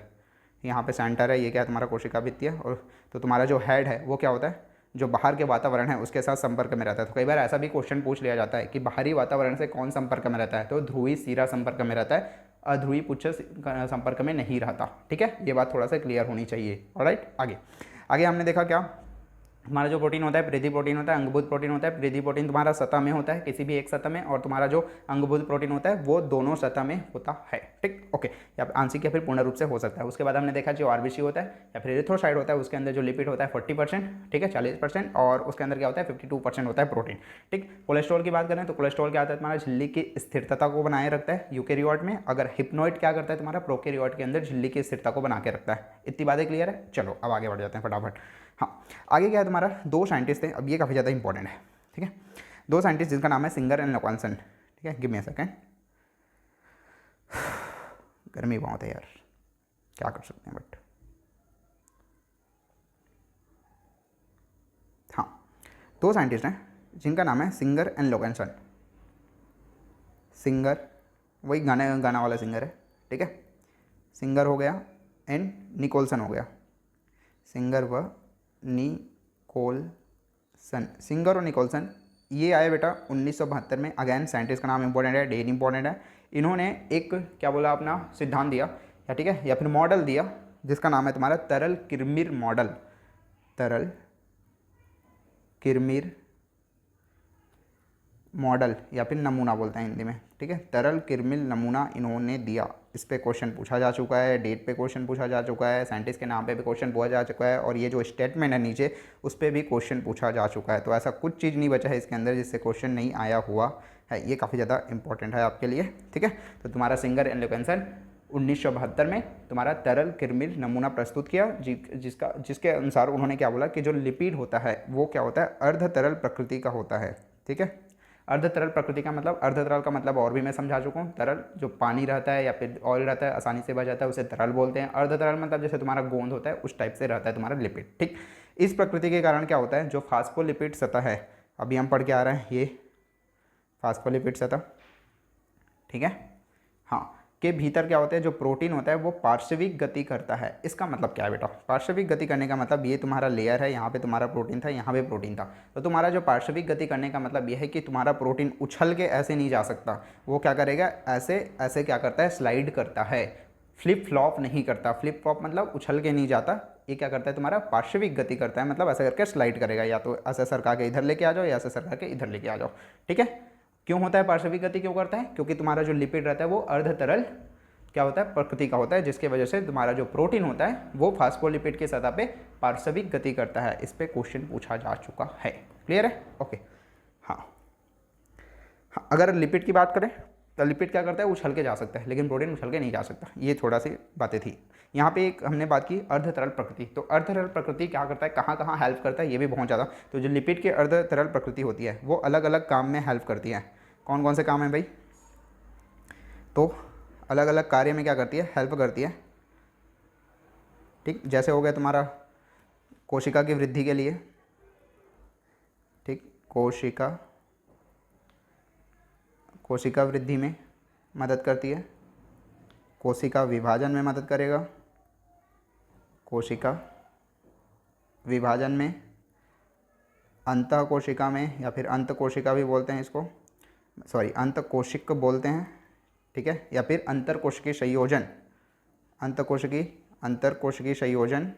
यहाँ पे सेंटर है, ये क्या है तुम्हारा कोशिका भित्ति है। और तो तुम्हारा जो हेड है वो क्या होता है? जो बाहर के वातावरण है उसके साथ संपर्क में रहता है। तो कई बार ऐसा भी क्वेश्चन पूछ लिया जाता है कि बाहरी वातावरण से कौन संपर्क में रहता है, तो ध्रुवी सिरा संपर्क में रहता है, अध्रुवी पुच्छ संपर्क में नहीं रहता, ठीक है। ये बात थोड़ा सा क्लियर होनी चाहिए। ऑलराइट, आगे आगे हमने देखा क्या, हमारा जो प्रोटीन होता है परिधि प्रोटीन होता है, अंगभूत प्रोटीन होता है। परिधि प्रोटीन तुम्हारा सतह में होता है, किसी भी एक सतह में, और तुम्हारा जो अंगभूत प्रोटीन होता है वो दोनों सतह में होता है, ठीक। ओके, या आंशिक या फिर पूर्ण रूप से हो सकता है। उसके बाद हमने देखा जो आरबीसी होता है या फिर एरिथ्रोसाइट होता है, उसके अंदर जो लिपिड होता है 40%, ठीक है, 40%, और उसके अंदर क्या होता है 52% होता है प्रोटीन, ठीक। कोलेस्ट्रॉल की बात करें तो कोलेस्ट्रॉल क्या आता है तुम्हारा झिल्ली की स्थिरता को बनाए रखता है यूकेरियोट में, अगर हिप्नॉइड क्या करता है तुम्हारा प्रोकैरियोट के अंदर झिल्ली की स्थिरता को बना के रखता है। इतनी बातें क्लियर है? चलो अब आगे बढ़ जाते हैं फटाफट। हाँ, आगे क्या है तुम्हारा, दो साइंटिस्ट थे, अब ये काफ़ी ज़्यादा इंपॉर्टेंट है, ठीक है। दो साइंटिस्ट जिनका नाम है सिंगर एंड लॉकन्सन, ठीक है। गिव मी अ सेकंड, गर्मी बहुत है यार, क्या कर सकते हैं बट हाँ, दो साइंटिस्ट हैं जिनका नाम है सिंगर एंड लॉकन्सन। सिंगर वही गाना वाला सिंगर है, ठीक है। सिंगर हो गया एंड निकोलसन हो गया, सिंगर व निकोलसन, सिंगर और निकोलसन ये आए बेटा 1972 में। अगेन साइंटिस्ट का नाम इंपॉर्टेंट है, डेट इंपॉर्टेंट है। इन्होंने एक क्या बोला अपना सिद्धांत दिया या ठीक है या फिर मॉडल दिया जिसका नाम है तुम्हारा तरल किरमिर मॉडल। तरल किरमिर मॉडल या फिर नमूना बोलते हैं हिंदी में, ठीक है। तरल किरमिर नमूना इन्होंने दिया, इस पे क्वेश्चन पूछा जा चुका है, डेट पे क्वेश्चन पूछा जा चुका है, साइंटिस्ट के नाम पे भी क्वेश्चन पूछा जा चुका है, और ये जो स्टेटमेंट है नीचे उस पर भी क्वेश्चन पूछा जा चुका है। तो ऐसा कुछ चीज़ नहीं बचा है इसके अंदर जिससे क्वेश्चन नहीं आया हुआ है, ये काफ़ी ज़्यादा इंपॉर्टेंट है आपके लिए, ठीक है। तो तुम्हारा सिंगर एंड लॉकन्सन 1972 में तुम्हारा तरल किरमिर नमूना प्रस्तुत किया, जिसके अनुसार उन्होंने क्या बोला कि जो लिपिड होता है वो क्या होता है अर्ध तरल प्रकृति का होता है, ठीक है। अर्ध तरल प्रकृति का मतलब, अर्ध तरल का मतलब और भी मैं समझा चुका हूँ। तरल जो पानी रहता है या फिर ऑयल रहता है आसानी से बह जाता है उसे तरल बोलते हैं। अर्ध तरल मतलब जैसे तुम्हारा गोंद होता है उस टाइप से रहता है तुम्हारा लिपिड, ठीक। इस प्रकृति के कारण क्या होता है जो फास्फोलिपिड सतह है, अभी हम पढ़ के आ रहे हैं ये फास्फोलिपिड सतह, ठीक है, हाँ, के भीतर क्या होता है जो प्रोटीन होता है वो पार्श्विक गति करता है। इसका मतलब क्या है बेटा, पार्श्विक गति करने का मतलब ये तुम्हारा लेयर है, यहाँ पे तुम्हारा प्रोटीन था, यहाँ पे प्रोटीन था, तो तुम्हारा जो पार्श्विक गति करने का मतलब ये है कि तुम्हारा प्रोटीन उछल के ऐसे नहीं जा सकता, वो क्या करेगा ऐसे ऐसे क्या करता है स्लाइड करता है, फ्लिप फ्लॉप नहीं करता। फ्लिप फ्लॉप मतलब उछल के नहीं जाता, ये क्या करता है तुम्हारा पार्श्विक गति करता है, मतलब ऐसा करके स्लाइड करेगा, या तो ऐसे सरका के इधर लेके आ जाओ या ऐसे सरका के इधर लेके आ जाओ, ठीक है। क्यों होता है पार्श्विक गति, क्यों करता है, क्योंकि तुम्हारा जो लिपिड रहता है वो अर्ध तरल क्या होता है प्रकृति का होता है, जिसके वजह से तुम्हारा जो प्रोटीन होता है वो फास्फोलिपिड की सतह पे पार्श्विक गति करता है। इस पे क्वेश्चन पूछा जा चुका है। क्लियर है? ओके। हाँ हाँ, अगर लिपिड की बात करें तो लिपिड क्या करता है, उछल के जा सकता है, लेकिन प्रोटीन उछल के नहीं जा सकता। ये थोड़ा सी बातें थी। यहाँ पे एक हमने बात की अर्ध तरल प्रकृति। तो अर्ध तरल प्रकृति क्या करता है, कहाँ कहाँ हेल्प करता है, ये भी बहुत ज़्यादा। तो जो लिपिड की अर्ध तरल प्रकृति होती है वो अलग अलग काम में हेल्प करती है। कौन कौन से काम है भाई? तो अलग अलग कार्य में क्या करती है, हेल्प करती है। ठीक, जैसे हो गया तुम्हारा कोशिका की वृद्धि के लिए, ठीक, कोशिका वृद्धि में मदद करती है, कोशिका विभाजन में मदद करेगा, कोशिका विभाजन में, अंतः कोशिका में, या फिर अंत कोशिका भी बोलते हैं इसको, सॉरी अंत कोशिक बोलते हैं, ठीक है, या फिर अंतर कोशिकीय संयोजन, अंतर कोशिकीय संयोजन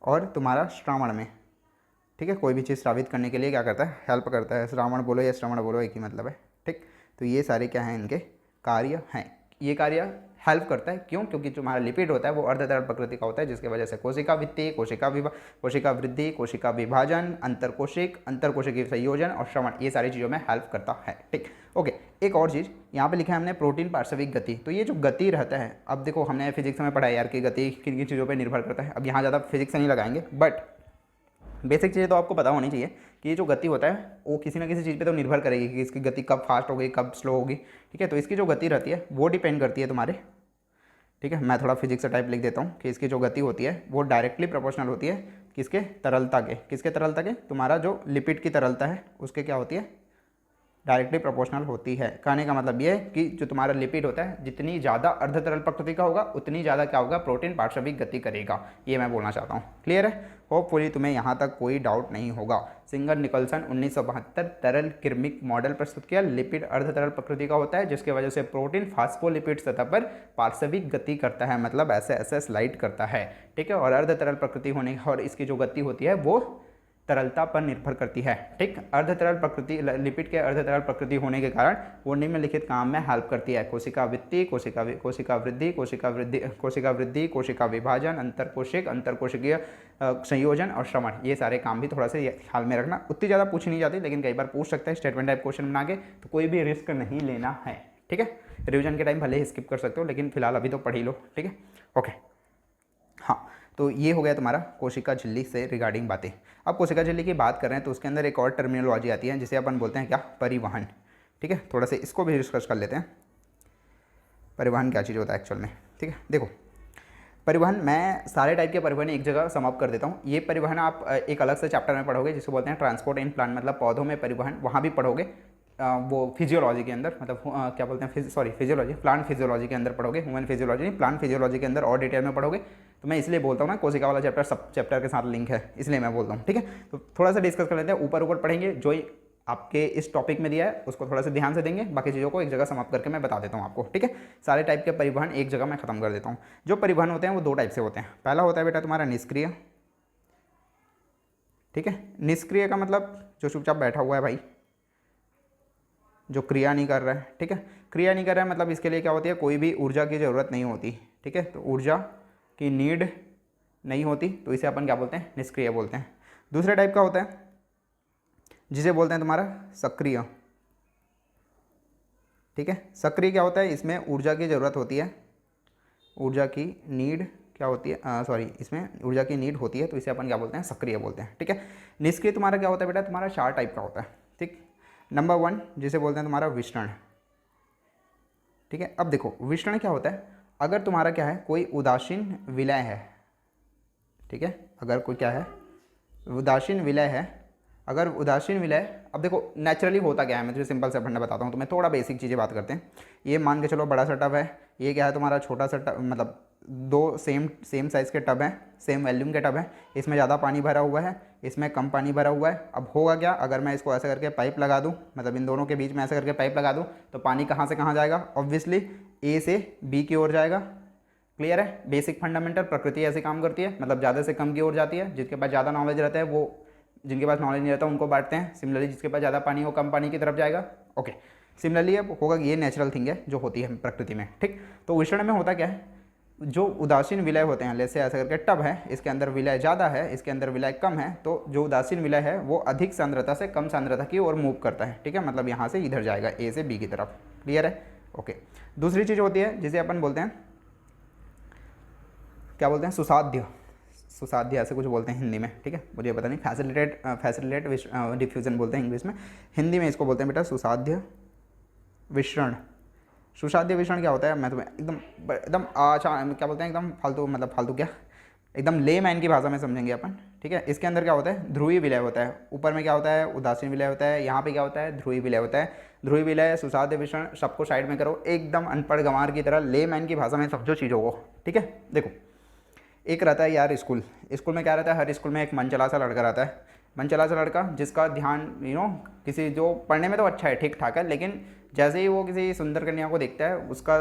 और तुम्हारा श्रावण में, ठीक है, कोई भी चीज़ श्रावित करने के लिए क्या करता है, हेल्प करता है। श्रावण बोलो या श्रवण बोलो एक ही मतलब है। ठीक, तो ये सारे क्या हैं, इनके कार्य हैं। ये कार्य हेल्प करता है, क्यों? क्योंकि जो हमारा लिपिड होता है वो अर्ध तरल प्रकृति का होता है, जिसकी वजह से कोशिका वृद्धि, कोशिका वृद्धि, कोशिका विभाजन, अंतरकोशिकीय संयोजन और श्रवण, ये सारी चीज़ों में हेल्प करता है। ठीक, ओके। एक और चीज़ यहाँ पे लिखा है हमने, प्रोटीन पार्श्विक गति। तो ये जो गति रहता है, अब देखो हमने फिजिक्स में पढ़ा है यार कि गति किन किन चीज़ों पर निर्भर करता है। अब यहाँ ज़्यादा फिजिक्स नहीं लगाएंगे, बट बेसिक चीज़ें तो आपको पता होनी चाहिए कि ये जो गति होता है वो किसी ना किसी चीज़ पे तो निर्भर करेगी कि इसकी गति कब फास्ट होगी, कब स्लो होगी। ठीक है, तो इसकी जो गति रहती है वो डिपेंड करती है तुम्हारे, ठीक है, मैं थोड़ा फिजिक्स टाइप लिख देता हूँ कि इसकी जो गति होती है वो डायरेक्टली प्रोपोर्शनल होती है किसके, तरलता के। किसके तरलता के? तुम्हारा जो लिपिड की तरलता है उसके क्या होती है, डायरेक्टली प्रोपोर्शनल होती है। कहने का मतलब ये है कि जो तुम्हारा लिपिड होता है जितनी ज़्यादा अर्ध तरल प्रकृति का होगा उतनी ज़्यादा क्या होगा, प्रोटीन पार्श्विक गति करेगा। ये मैं बोलना चाहता हूँ। क्लियर है? होपफुली तुम्हें यहाँ तक कोई डाउट नहीं होगा। सिंगर निकलसन 1972 तरल किर्मिक मॉडल प्रस्तुत किया। लिपिड अर्ध तरल प्रकृति का होता है जिसकी वजह से प्रोटीन फास्फोलिपिड सतह पर पार्श्विक गति करता है, मतलब ऐसे ऐसे स्लाइड करता है। ठीक है, और अर्ध तरल प्रकृति होने और इसकी जो गति होती है वो तरलता पर निर्भर करती है। ठीक, अर्ध तरल प्रकृति, लिपिड के अर्ध तरल प्रकृति होने के कारण वो निम्नलिखित काम में हेल्प करती है। कोशिका वृद्धि, कोशिका वृद्धि, कोशिका विभाजन, अंतरकोशिकीय संयोजन और श्रवण, ये सारे काम भी थोड़ा सा ख्याल में रखना। उतनी ज़्यादा पूछी नहीं जाती, लेकिन कई बार पूछ सकते हैं स्टेटमेंट टाइप क्वेश्चन बना के, तो कोई भी रिस्क नहीं लेना है। ठीक है, रिविजन के टाइम भले ही स्किप कर सकते हो, लेकिन फिलहाल अभी तो पढ़ ही लो। ठीक है, ओके। हाँ, तो ये हो गया तुम्हारा कोशिका झिल्ली से रिगार्डिंग बातें। अब कोशिका झिल्ली की बात कर रहे हैं तो उसके अंदर एक और टर्मिनोलॉजी आती है जिसे अपन बोलते हैं क्या, परिवहन। ठीक है, थोड़ा सा इसको भी डिस्कस कर लेते हैं। परिवहन क्या चीज़ होता है एक्चुअल में? ठीक है, देखो परिवहन, मैं सारे टाइप के परिवहन एक जगह समाप्त कर देता हूँ। ये परिवहन आप एक अलग से चैप्टर में पढ़ोगे जिसको बोलते हैं ट्रांसपोर्ट इन प्लांट, मतलब पौधों में परिवहन, वहाँ भी पढ़ोगे। वो फिजियोलॉजी के अंदर, मतलब क्या बोलते हैं, फिजियोलॉजी, प्लांट फिजियोलॉजी के अंदर पढ़ोगे। ह्यूमन फिजियोलॉजी नहीं, प्लांट फिजियोलॉजी के अंदर और डिटेल में पढ़ोगे। तो मैं इसलिए बोलता हूँ ना, कोशिका वाला चैप्टर सब चैप्टर के साथ लिंक है, इसलिए मैं बोलता हूँ। ठीक है, तो थोड़ा सा डिस्कस कर लेते हैं। ऊपर पढ़ेंगे जो आपके इस टॉपिक में दिया है उसको थोड़ा सा ध्यान से देंगे, बाकी चीज़ों को एक जगह समाप्त करके मैं बता देता हूँ आपको। ठीक है, सारे टाइप के परिवहन एक जगह मैं खत्म कर देता हूँ। जो परिवहन होते हैं वो दो टाइप से होते हैं। पहला होता है बेटा तुम्हारा निष्क्रिय। ठीक है, निष्क्रिय का मतलब जो चुपचाप बैठा हुआ है भाई, जो क्रिया नहीं कर रहा है। ठीक है, क्रिया नहीं कर रहा है मतलब इसके लिए क्या होती है, कोई भी ऊर्जा की ज़रूरत नहीं होती। ठीक है, तो ऊर्जा की नीड नहीं होती, तो इसे अपन क्या बोलते हैं, निष्क्रिय बोलते हैं। दूसरे टाइप का होता है जिसे बोलते हैं तुम्हारा सक्रिय। ठीक है, सक्रिय क्या होता है, इसमें ऊर्जा की ज़रूरत होती है, ऊर्जा की नीड क्या होती है, इसमें ऊर्जा की नीड होती है, तो इसे अपन क्या बोलते हैं, सक्रिय बोलते हैं। ठीक है, निष्क्रिय तुम्हारा क्या होता है बेटा, तुम्हारा 4 टाइप का होता है। ठीक, नंबर 1 जिसे बोलते हैं तुम्हारा विषण। ठीक है, अब देखो विषण क्या होता है, अगर तुम्हारा क्या है, कोई उदासीन विलय है। ठीक है, अगर कोई क्या है, उदासीन विलय है, अगर उदासीन विलय, अब देखो नेचुरली होता क्या है, मैं तुझे सिंपल से पढ़ना बताता हूँ, तो मैं थोड़ा बेसिक चीज़ें बात करते हैं। ये मान के चलो बड़ा सा टब है, ये क्या है तुम्हारा छोटा सा टब, मतलब 2 सेम साइज़ के टब हैं, सेम वॉल्यूम के टब हैं। इसमें ज़्यादा पानी भरा हुआ है, इसमें कम पानी भरा हुआ है। अब होगा क्या, अगर मैं इसको ऐसे करके पाइप लगा दूँ, मतलब इन दोनों के बीच में ऐसे करके पाइप लगा दूँ, तो पानी कहाँ से कहाँ जाएगा, ऑब्वियसली ए से बी की ओर जाएगा। क्लियर है, बेसिक फंडामेंटल प्रकृति ऐसे काम करती है, मतलब ज़्यादा से कम की ओर जाती है। जिसके पास ज़्यादा नॉलेज रहता है वो, जिनके पास नॉलेज नहीं रहता उनको बांटते हैं। सिमिलरली जिसके पास ज़्यादा पानी हो कम पानी की तरफ जाएगा। ओके, सिमिलरली अब होगा, ये नेचुरल थिंग है जो होती है प्रकृति में। ठीक, तो विषण में होता क्या है, जो उदासीन विलय होते हैं, जैसे ऐसा करके टब है, इसके अंदर विलय ज़्यादा है, इसके अंदर विलय कम है, तो जो उदासीन विलय है वो अधिक सांद्रता से कम सांद्रता की ओर मूव करता है। ठीक है, मतलब यहाँ से इधर जाएगा, ए से बी की तरफ। क्लियर है? ओके। दूसरी चीज़ होती है जिसे अपन बोलते हैं, क्या बोलते हैं, सुसाध्य। सुसाध्य ऐसे कुछ बोलते हैं हिंदी में। ठीक है, मुझे पता नहीं, फैसिलिटेट डिफ्यूजन बोलते हैं इंग्लिश में, हिंदी में इसको बोलते हैं बेटा सुसाध्य विसरण। सुसाध्य विसरण क्या होता है, मैं तुम्हें एकदम एकदम अच्छा क्या बोलते हैं, एकदम फालतू, मतलब फालतू क्या, एकदम ले मैन की भाषा में समझेंगे अपन। ठीक है, इसके अंदर क्या होता है, ध्रुवीय विलय होता है। ऊपर में क्या होता है, उदासीन विलय होता है, यहाँ पे क्या होता है, ध्रुवीय विलय होता है। ध्रुवीय विलय, सुसाध्य विसरण, सबको साइड में करो, एकदम अनपढ़ गंवार की तरह ले मैन की भाषा में समझो चीज़ों को। ठीक है, देखो एक रहता है यार स्कूल में क्या रहता है, हर स्कूल में एक मनचला सा लड़का रहता है। मनचला सा लड़का जिसका ध्यान किसी, जो पढ़ने में तो अच्छा है, ठीक ठाक है, लेकिन जैसे ही वो किसी सुंदर कन्या को देखता है उसका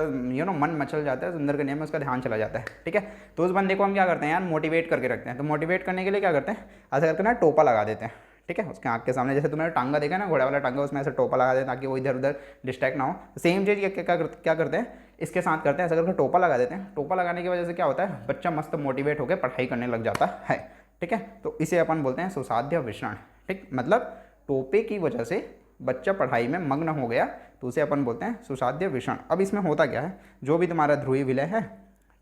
मन मचल जाता है, सुंदर कन्या में उसका ध्यान चला जाता है। ठीक है, तो उस बंदे को हम क्या करते हैं यार, मोटिवेट करके रखते हैं। तो मोटिवेट करने के लिए क्या करते हैं, ऐसा करके ना टोपा लगा देते हैं। ठीक है, उसके आँख के सामने, जैसे तुमने टांगा देखा ना, घोड़ा वाला टांगा, उसमें ऐसे टोपा लगा देते हैं ताकि वो इधर उधर डिस्ट्रैक्ट ना हो। सेम चीज़ क्या करते हैं, इसके साथ करते हैं, ऐसा करके टोपा लगा देते हैं। टोपा लगाने की वजह से क्या होता है, बच्चा मस्त मोटिवेट होकर पढ़ाई करने लग जाता है। ठीक है, तो इसे अपन बोलते हैं सुसाध्य विसरण। ठीक, मतलब टोपे की वजह से बच्चा पढ़ाई में मग्न हो गया, तो उसे अपन बोलते हैं सुसाध्य विसरण। अब इसमें होता क्या है, जो भी तुम्हारा ध्रुवीय विलय है,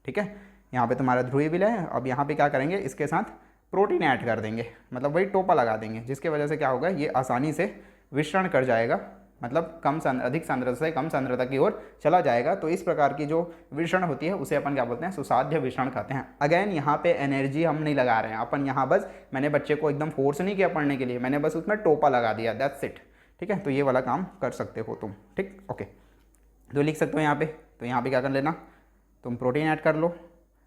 ठीक है, यहाँ पे तुम्हारा ध्रुवीय विलय है, अब यहाँ पे क्या करेंगे, इसके साथ प्रोटीन ऐड कर देंगे, मतलब वही टोपा लगा देंगे, जिसकी वजह से क्या होगा, ये आसानी से विसरण कर जाएगा, मतलब अधिक सांद्रता से कम सांद्रता की ओर चला जाएगा। तो इस प्रकार की जो विसरण होती है उसे अपन क्या बोलते हैं, सुसाध्य विसरण कहते हैं। अगेन यहाँ पे एनर्जी हम नहीं लगा रहे हैं अपन, यहाँ बस मैंने बच्चे को एकदम फोर्स नहीं किया पढ़ने के लिए, मैंने बस उसमें टोपा लगा दिया, दैट्स इट। ठीक है, तो ये वाला काम कर सकते हो तुम। ठीक, ओके, तो लिख सकते हो यहाँ पे। तो यहाँ पे क्या कर लेना, तुम प्रोटीन ऐड कर लो,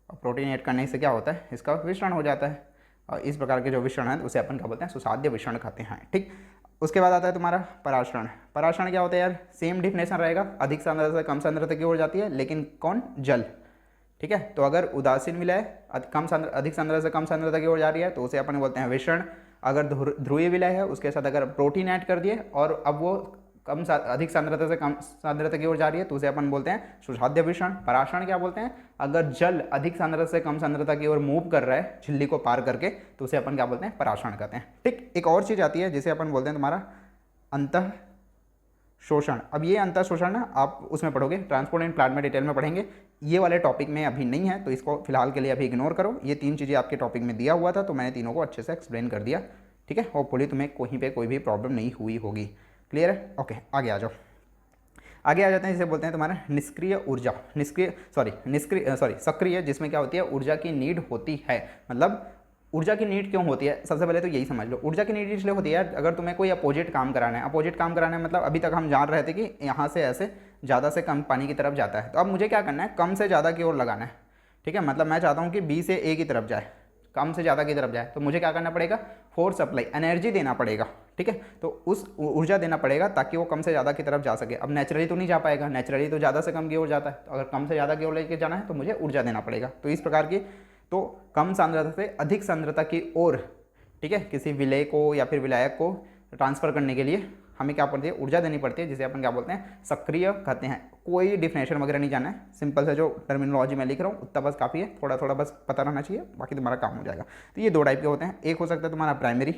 और प्रोटीन ऐड करने से क्या होता है, इसका विसरण हो जाता है, और इस प्रकार के जो विसरण है उसे अपन क्या बोलते हैं, सुसाध्य विसरण कहते हैं। ठीक, उसके बाद आता है तुम्हारा पराशरण। पराशरण क्या होता है यार, सेम डिफिनेशन रहेगा, अधिक सांद्रता से कम सांद्रता की ओर जाती है, लेकिन कौन, जल। ठीक है, तो अगर उदासीन विलय अधिक सांद्रता से कम सांद्रता की ओर जा रही है तो उसे अपन बोलते हैं विसरण। अगर ध्रुवीय विलय है, उसके साथ अगर प्रोटीन ऐड कर दिए और अब वो अधिक सांद्रता से कम सांद्रता की ओर जा रही है तो उसे अपन बोलते हैं सुसाध्य विसरण। पराशरण क्या बोलते हैं, अगर जल अधिक सांद्रता से कम सांद्रता की ओर मूव कर रहा है झिल्ली को पार करके, तो उसे अपन क्या बोलते हैं, पराशरण कहते हैं। ठीक, एक और चीज़ आती है जिसे अपन बोलते हैं तुम्हारा अंतः शोषण। अब ये अंतः शोषण ना आप उसमें पढ़ोगे, ट्रांसपोर्ट एंड प्लांट में डिटेल में पढ़ेंगे, ये वाले टॉपिक में अभी नहीं है, तो इसको फिलहाल के लिए अभी इग्नोर करो। ये 3 चीज़ें आपके टॉपिक में दिया हुआ था, तो मैंने तीनों को अच्छे से एक्सप्लेन कर दिया। ठीक है, होपफुली तुम्हें कहीं पे कोई भी प्रॉब्लम नहीं हुई होगी। क्लियर है? ओके, आगे आ जाओ। आगे आ जाते हैं, जिसे बोलते हैं तुम्हारा निष्क्रिय ऊर्जा। सक्रिय, जिसमें क्या होती है, ऊर्जा की नीड होती है। मतलब ऊर्जा की नीड क्यों होती है, सबसे पहले तो यही समझ लो। ऊर्जा की नीड इसलिए होती है यार, अगर तुम्हें कोई अपोजिट काम कराना है, अपोजिट काम कराना है मतलब अभी तक हम जान रहे थे कि यहाँ से ऐसे ज़्यादा से कम पानी की तरफ जाता है, तो अब मुझे क्या करना है, कम से ज़्यादा की ओर लगाना है। ठीक है, मतलब मैं चाहता हूँ कि बी से ए की तरफ जाए, कम से ज़्यादा की तरफ जाए, तो मुझे क्या करना पड़ेगा, फोर्स सप्लाई, एनर्जी देना पड़ेगा। ठीक है, तो उस ऊर्जा देना पड़ेगा ताकि वो कम से ज़्यादा की तरफ जा सके। अब नेचुरली तो नहीं जा पाएगा, नेचुरली तो ज़्यादा से कम की ओर जाता है, तो अगर कम से ज़्यादा की ओर लेके जाना है तो मुझे ऊर्जा देना पड़ेगा। तो इस प्रकार की, तो कम सांद्रता से अधिक सांद्रता की ओर, ठीक है, किसी विलय को या फिर विलायक को ट्रांसफ़र करने के लिए हमें क्या पड़ती है, ऊर्जा देनी पड़ती है, जिसे अपन क्या बोलते हैं, सक्रिय कहते हैं। कोई डिफिनेशन वगैरह नहीं जाना है, सिंपल से जो टर्मिनोलॉजी मैं लिख रहा हूँ उतना बस काफ़ी है, थोड़ा थोड़ा बस पता रहना चाहिए, बाकी तुम्हारा काम हो जाएगा। तो ये 2 टाइप के होते हैं, एक हो सकता है तुम्हारा प्राइमरी,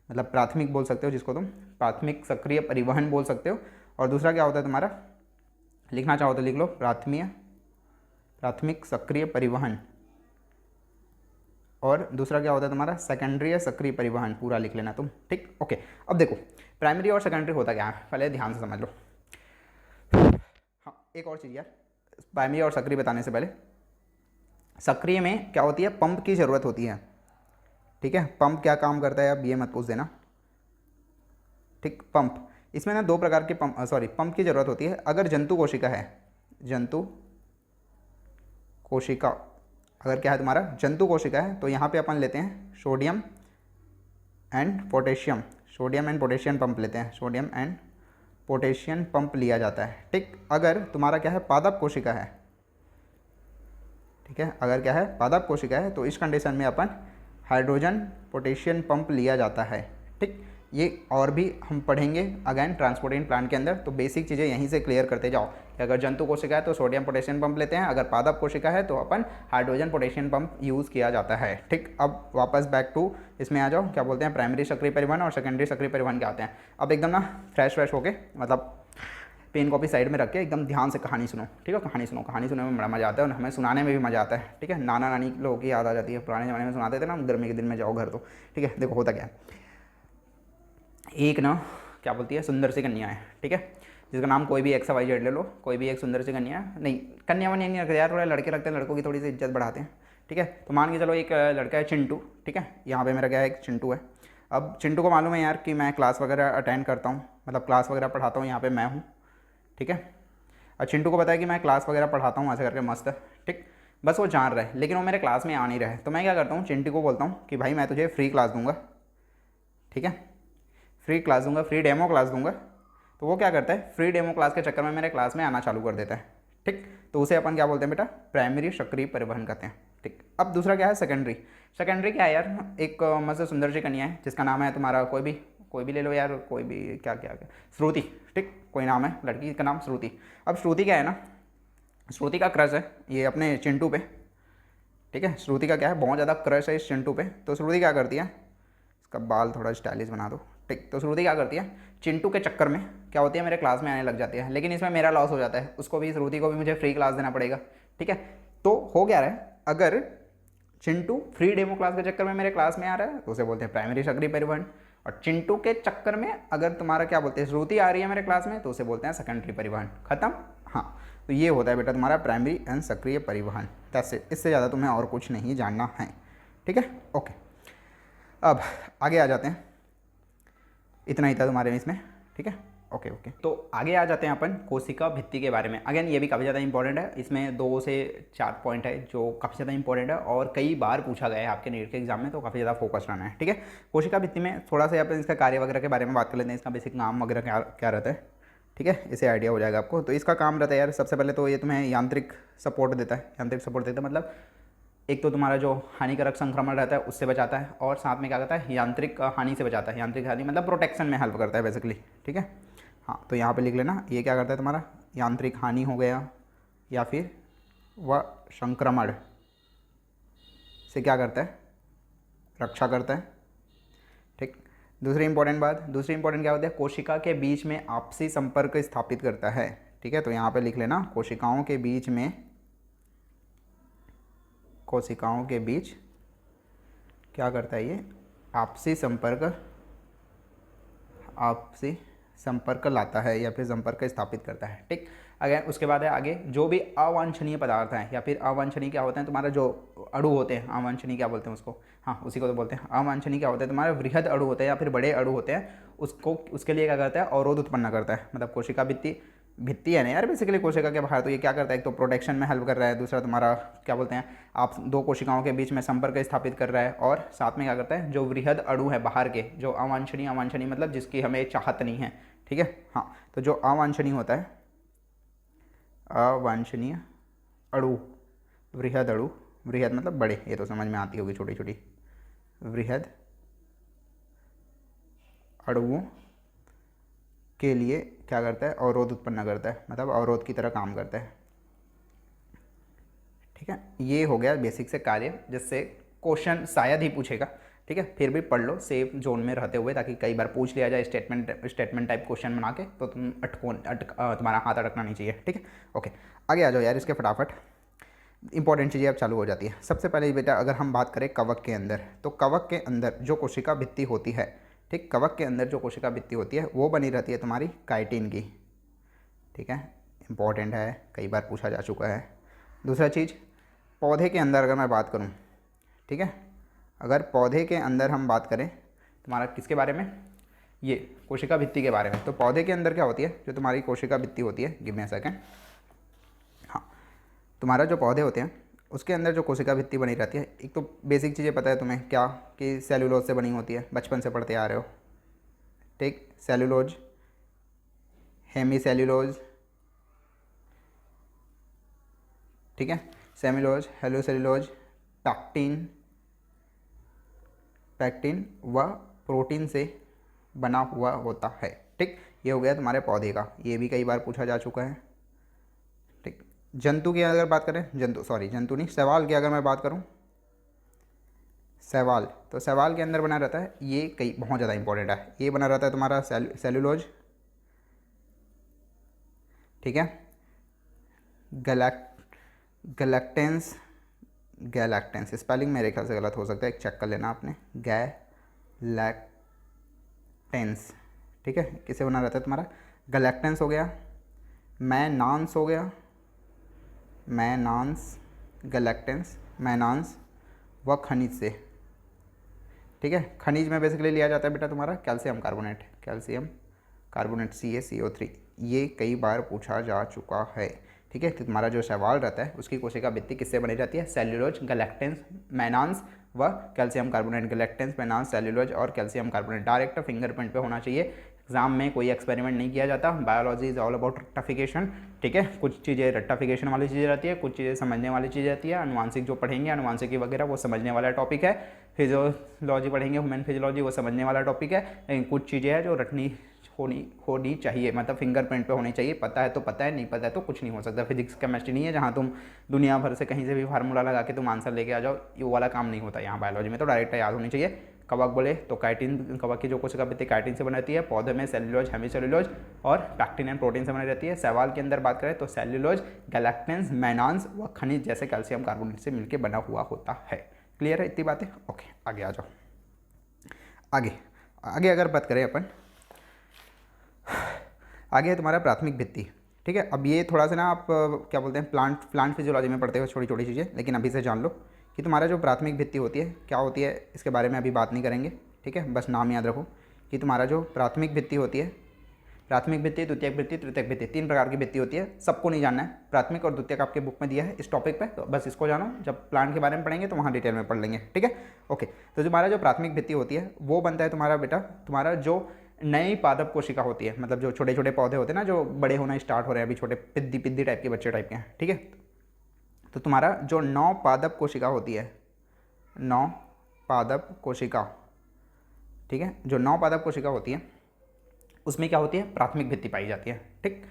मतलब प्राथमिक बोल सकते हो जिसको तुम प्राथमिक सक्रिय परिवहन बोल सकते हो, और दूसरा क्या होता है तुम्हारा, लिखना चाहो तो लिख लो प्राथमिक सक्रिय परिवहन, और दूसरा क्या होता है तुम्हारा सेकेंडरी सक्रिय परिवहन, पूरा लिख लेना तुम। ठीक, ओके। अब देखो प्राइमरी और सेकेंडरी होता क्या है, पहले ध्यान से समझ लो। हाँ, एक और चीज़ यार, प्राइमरी और सक्रिय बताने से पहले, सक्रिय में क्या होती है, पंप की ज़रूरत होती है। ठीक है, पंप क्या काम करता है, अब ये मत पूछ देना। ठीक, पंप, इसमें ना 2 प्रकार के पंप की ज़रूरत होती है। अगर जंतु कोशिका है, जंतु कोशिका अगर क्या है तुम्हारा, जंतु कोशिका है, तो यहाँ पे अपन लेते हैं सोडियम एंड पोटेशियम पंप लेते हैं, सोडियम एंड पोटेशियम पंप लिया जाता है। ठीक, अगर तुम्हारा क्या है, पादप कोशिका है, ठीक है, अगर क्या है, पादप कोशिका है, तो इस कंडीशन में अपन हाइड्रोजन पोटेशियम पंप लिया जाता है। ठीक, ये और भी हम पढ़ेंगे अगेन ट्रांसपोर्टेशन प्लांट के अंदर। तो बेसिक चीज़ें यहीं से क्लियर करते जाओ कि अगर जंतु कोशिका है तो सोडियम पोटेशियम पंप लेते हैं, अगर पादप कोशिका है तो अपन हाइड्रोजन पोटेशियम पंप यूज़ किया जाता है। ठीक, अब वापस बैक टू इसमें आ जाओ, क्या बोलते हैं, प्राइमरी सक्रिय परिवहन और सेकेंडरी सक्रिय परिवहन क्या आते हैं। अब एकदम ना फ्रेश होके, मतलब पेन कॉपी साइड में रख के एकदम ध्यान से कहानी सुनो। ठीक है, कहानी सुनो, कहानी सुनने में बड़ा मजा आता है और हमें सुनाने में भी मजा आता है। ठीक है, नाना नानी लोगों की याद आ जाती है, पुराने ज़माने में सुनाते थे ना, गर्मी के दिन में जाओ घर तो। ठीक है, देखो होता क्या है, एक ना क्या बोलती है, सुंदर सी कन्या है। ठीक है, जिसका नाम कोई भी एक्स वाई जेड ले लो, कोई भी एक सुंदर सी कन्या है, नहीं कन्या वन्या नहीं रखते यार, थोड़ा लड़के रखते हैं, लड़कों की थोड़ी सी इज्जत बढ़ाते हैं। ठीक है, तो मान के चलो एक लड़का है चिंटू। ठीक है, यहाँ पे मेरा क्या है, एक चिंटू है। अब चिंटू को मालूम है यार कि मैं क्लास वगैरह अटेंड करता हूँ, मतलब क्लास वगैरह पढ़ाता हूँ, यहाँ पे मैं हूँ। ठीक है, और चिंटू को पता है कि मैं क्लास वगैरह पढ़ाता हूँ, ऐसे करके मस्त है। ठीक, बस वो जान रहा है, लेकिन वो मेरे क्लास में आ नहीं रहा है। तो मैं क्या करता हूँ, चिंटू को बोलता हूँ कि भाई मैं तुझे फ्री क्लास दूंगा। ठीक है, फ्री क्लास दूंगा, फ्री डेमो क्लास दूंगा। तो वो क्या करता है, फ्री डेमो क्लास के चक्कर में मेरे क्लास में आना चालू कर देता है। ठीक, तो उसे अपन क्या बोलते हैं बेटा, प्राइमरी सक्रिय परिवहन कहते हैं। ठीक, अब दूसरा क्या है, सेकेंडरी। सेकेंडरी क्या है यार, एक मस्त सुंदर सी कन्या है जिसका नाम है तुम्हारा कोई भी ले लो यार, कोई भी क्या क्या क्या, श्रुति। ठीक, कोई नाम है, लड़की का नाम श्रुति। अब श्रुति क्या है ना, श्रुति का क्रश है ये अपने चिंटू पे। ठीक है, श्रुति का क्या है, बहुत ज़्यादा क्रश है इस चिंटू पे। तो श्रुति क्या करती है, इसका बाल थोड़ा स्टाइलिश बना दो। ठीक, तो श्रुति क्या करती है, चिंटू के चक्कर में क्या होती है, मेरे क्लास में आने लग जाती है। लेकिन इसमें मेरा लॉस हो जाता है, उसको भी, श्रुति को भी मुझे फ्री क्लास देना पड़ेगा। ठीक है, तो हो क्या रहा है, अगर चिंटू फ्री डेमो क्लास के चक्कर में मेरे क्लास में आ रहा है तो उसे बोलते हैं प्राइमरी सक्रिय परिवहन, और चिंटू के चक्कर में अगर तुम्हारा क्या बोलते हैं, श्रुति आ रही है मेरे क्लास में तो उसे बोलते हैं सेकेंडरी परिवहन। खत्म। हाँ, तो ये होता है बेटा तुम्हारा प्राइमरी एंड सक्रिय परिवहन। दैट्स इट, इससे ज़्यादा तुम्हें और कुछ नहीं जानना है। ठीक है, ओके, अब आगे आ जाते हैं, इतना ही था तुम्हारे में इसमें। ठीक है, ओके ओके, तो आगे आ जाते हैं अपन कोशिका भित्ति के बारे में। अगेन ये भी काफ़ी ज़्यादा इंपॉर्टेंट है, इसमें 2 से 4 पॉइंट है जो काफ़ी ज़्यादा इंपॉर्टेंट है और कई बार पूछा गया है आपके नीट के एग्जाम में, तो काफ़ी ज़्यादा फोकस रहना है। ठीक है, कोशिका भित्ति में थोड़ा सा अपन इसका कार्य वगैरह के बारे में बात कर लेते हैं, इसका बेसिक नाम वगैरह क्या क्या रहता है। ठीक है, इसे आइडिया हो जाएगा आपको। तो इसका काम रहता है यार, सबसे पहले तो ये तुम्हें यांत्रिक सपोर्ट देता है। यांत्रिक सपोर्ट देता है मतलब एक तो तुम्हारा जो हानिकारक संक्रमण रहता है उससे बचाता है, और साथ में क्या करता है, यांत्रिक हानि से बचाता है। यांत्रिक हानि मतलब प्रोटेक्शन में हेल्प करता है बेसिकली। ठीक है, हाँ, तो यहाँ पे लिख लेना, ये क्या करता है तुम्हारा, यांत्रिक हानि हो गया या फिर वह संक्रमण से क्या करता है, रक्षा करता है। ठीक, दूसरी इंपॉर्टेंट क्या होती है, कोशिका के बीच में आपसी संपर्क स्थापित करता है। ठीक है, तो यहाँ पे लिख लेना, कोशिकाओं के बीच क्या करता है, ये आपसी संपर्क लाता है या फिर संपर्क स्थापित करता है। ठीक, अगर उसके बाद है आगे, जो भी अवांछनीय पदार्थ हैं या फिर अवांछनीय क्या होते हैं तुम्हारा, जो अणु होते हैं, अवांछनीय क्या बोलते हैं उसको, हाँ उसी को तो बोलते हैं अवांछनीय। क्या होते हैं तुम्हारे, वृहद अणु होते हैं या फिर बड़े अणु होते हैं, उसके लिए क्या करता है, अवरोध उत्पन्न करता है। मतलब कोशिका भित्ति है ना यार बेसिकली कोशिका के बाहर, तो ये क्या करता है, एक तो प्रोटेक्शन में हेल्प कर रहा है, दूसरा तुम्हारा क्या बोलते हैं, आप 2 कोशिकाओं के बीच में संपर्क स्थापित कर रहा है, और साथ में क्या करता है, जो वृहद अणु है बाहर के, जो अवांछनीय मतलब जिसकी हमें चाहत नहीं है। ठीक है, हाँ, तो जो अवांछनीय होता है, अवांछनीय अणु, वृहद अणु, वृहद मतलब बड़े, ये तो समझ में आती होगी, छोटी छोटी वृहद अणुओं के लिए क्या करता है, अवरोध उत्पन्न करता है, मतलब अवरोध की तरह काम करता है। ठीक है, ये हो गया बेसिक से कार्य, जिससे क्वेश्चन शायद ही पूछेगा। ठीक है, फिर भी पढ़ लो सेफ जोन में रहते हुए, ताकि कई बार पूछ लिया जाए स्टेटमेंट टाइप क्वेश्चन बना के, तो तुम्हारा हाथ अटकना नहीं चाहिए। ठीक है, ओके, आगे आ जाओ यार, इसके फटाफट इंपॉर्टेंट चीज़ें अब चालू हो जाती है। सबसे पहले बेटा अगर हम बात करें कवक के अंदर, तो कवक के अंदर जो कोशिका भित्ति होती है, ठीक, कवक के अंदर जो कोशिका भित्ति होती है वो बनी रहती है तुम्हारी काइटिन की। ठीक है, इंपॉर्टेंट है, कई बार पूछा जा चुका है। दूसरा चीज़, पौधे के अंदर अगर मैं बात करूं, ठीक है, अगर पौधे के अंदर हम बात करें तुम्हारा किसके बारे में, ये कोशिका भित्ति के बारे में, तो पौधे के अंदर क्या होती है, जो तुम्हारी कोशिका भित्ति होती है, गिव मी अ सेकंड, हाँ, तुम्हारा जो पौधे होते हैं उसके अंदर जो कोशिका भित्ति बनी रहती है, एक तो बेसिक चीज़ें पता है तुम्हें क्या, कि सेलुलोज से बनी होती है, बचपन से पढ़ते आ रहे हो। ठीक, सेलुलोज, हेमी सेल्यूलोज, ठीक है, सेमिलोज, हेलोसेलुलोज, पैक्टिन व प्रोटीन से बना हुआ होता है। ठीक, ये हो गया तुम्हारे पौधे का, ये भी कई बार पूछा जा चुका है। ठीक, जंतु की अगर बात करें, जंतु नहीं, शैवाल की अगर मैं बात करूँ, शैवाल, तो शैवाल के अंदर बना रहता है, ये कई बहुत ज़्यादा इंपॉर्टेंट है, ये बना रहता है तुम्हारा सेलुलोज। ठीक है, गैलेक्टेंस, गैलेक्टेंस स्पेलिंग मेरे ख्याल से गलत हो सकता है, एक चेक कर लेना आपने, गैलेक्टेंस। ठीक है, किसे बना रहता है तुम्हारा, गैलेक्टेंस हो गया, मैनांस हो गया, मैनांस, गैलेक्टेंस, मैनांस व खनिज से। ठीक है, खनिज में बेसिकली लिया जाता है बेटा तुम्हारा calcium carbonate, calcium carbonate CaCO3, ये कई बार पूछा जा चुका है। ठीक है, तो तुम्हारा जो शैवाल रहता है उसकी कोशिका भित्ति किससे बनी जाती है, सेल्यूलोज, गैलेक्टेंस, मैनांस व कैल्शियम कार्बोनेट। गैलेक्टेंस, मैनांस, सेल्यूलोज और कैल्शियम कार्बोनेट डायरेक्ट फिंगरप्रिंट पे होना चाहिए, एग्जाम में कोई एक्सपेरिमेंट नहीं किया जाता। बायोलॉजी इज ऑल अबाउट रट्टाफिकेशन। ठीक है, कुछ चीज़ें रट्टाफिकेशन वाली चीज़ें रहती है, कुछ चीज़ें समझने वाली चीज़ रहती है। अनुवांशिक जो पढ़ेंगे, अनुवांशिकी वगैरह, वो समझने वाला टॉपिक है। फिजियोलॉजी पढ़ेंगे, ह्यूमन फिजियोलॉजी, वो समझने वाला टॉपिक है। लेकिन कुछ चीज़ें हैं जो रटनी होनी चाहिए, मतलब फिंगरप्रिंट पे होनी चाहिए। पता है तो पता है, नहीं पता है तो कुछ नहीं हो सकता। फिजिक्स केमिस्ट्री नहीं है जहाँ तुम दुनिया भर से कहीं से भी फार्मूला लगा के तुम आंसर लेके आ जाओ, ये वाला काम नहीं होता यहाँ बायोलॉजी में। तो डायरेक्ट याद होनी चाहिए। कवक बोले तो काइटिन, कवक की जो कोशिका भित्ति काइटिन से बनी रहती है। पौधे में सेल्यूलोज, हेमीसेल्यूलोज और पैक्टिन एंड प्रोटीन से बनी रहती है। शैवाल के अंदर बात करें तो सेल्यूलोज, गैलेक्टेंस, मैनांस व खनिज जैसे कैल्शियम कार्बोनेट से मिलकर बना हुआ होता है। क्लियर है इतनी बातें? ओके, आगे आ जाओ। आगे अगर बात करें अपन, आगे है तुम्हारा प्राथमिक भित्ति। ठीक है, अब ये थोड़ा सा ना आप क्या बोलते हैं, प्लांट फिजियोलॉजी में पढ़ते हो छोटी छोटी चीज़ें, लेकिन अभी से जान लो कि तुम्हारा जो प्राथमिक भित्ति होती है क्या होती है, इसके बारे में अभी बात नहीं करेंगे। ठीक है, बस नाम याद रखो कि तुम्हारा जो प्राथमिक भित्ति होती है, प्राथमिक भित्ति, द्वितीयक भित्ति, तृतीयक भित्ति, 3 प्रकार की भित्ति होती है। सबको नहीं जानना है, प्राथमिक और द्वितीयक आपके बुक में दिया है इस टॉपिक पे, तो बस इसको जानो। जब प्लांट के बारे में पढ़ेंगे तो वहाँ डिटेल में पढ़ लेंगे। ठीक है, ओके। तो तुम्हारा जो प्राथमिक भित्ति होती है वो बनता है तुम्हारा बेटा, तुम्हारा जो नई पादप कोशिका होती है, मतलब जो छोटे छोटे पौधे होते हैं ना, जो बड़े होना स्टार्ट हो रहे हैं अभी, छोटे पिद्दी टाइप के बच्चे टाइप के हैं। ठीक है, तो तुम्हारा जो 9 पादप कोशिका होती है, 9 पादप कोशिका, ठीक है, जो 9 पादप कोशिका होती है उसमें क्या होती है, प्राथमिक भित्ति पाई जाती है। ठीक,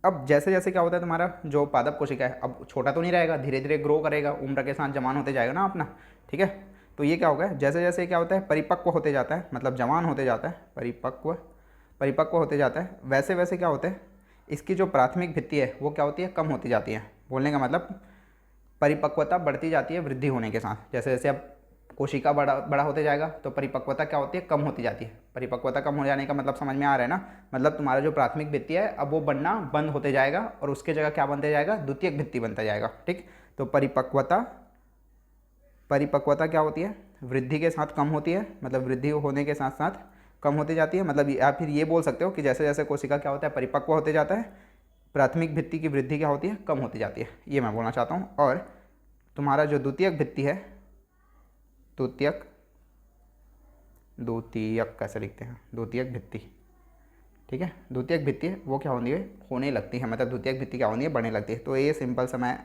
अब जैसे जैसे क्या होता है तुम्हारा जो पादप कोशिका है, अब छोटा तो नहीं रहेगा, धीरे धीरे ग्रो करेगा, उम्र के साथ जवान होते जाएगा ना अपना। ठीक है, तो ये क्या होगा, जैसे जैसे क्या होता है परिपक्व होते जाता है, मतलब जवान होते जाता है, परिपक्व होते जाता है, वैसे वैसे क्या होता है, इसकी जो प्राथमिक भित्ति है वो क्या होती है, कम होती जाती है। बोलने का मतलब परिपक्वता बढ़ती जाती है वृद्धि होने के साथ। जैसे जैसे अब कोशिका बड़ा होते जाएगा तो परिपक्वता क्या होती है, कम होती जाती है। परिपक्वता कम हो जाने का मतलब समझ में आ रहा है ना, मतलब तुम्हारा जो प्राथमिक भित्ति है अब वो बनना बंद होते जाएगा और उसके जगह क्या बनते जाएगा, द्वितीयक भित्ति बनता जाएगा। ठीक, तो परिपक्वता क्या होती है, वृद्धि के साथ कम होती है, मतलब वृद्धि होने के साथ साथ कम होती जाती है। मतलब या फिर ये बोल सकते हो कि जैसे जैसे कोशिका क्या होता है परिपक्व होते जाता है, प्राथमिक भित्ति की वृद्धि क्या होती है, कम होती जाती है, ये मैं बोलना चाहता हूँ। और तुम्हारा जो द्वितीयक भित्ति है, द्वितीयक कैसे लिखते हैं, द्वितीयक भित्ति, ठीक है, द्वितीयक भित्ति वो क्या होती है, होने लगती है, मतलब द्वितीयक भित्ति क्या होती है, बढ़ने लगती है। तो ये सिंपल सा मैं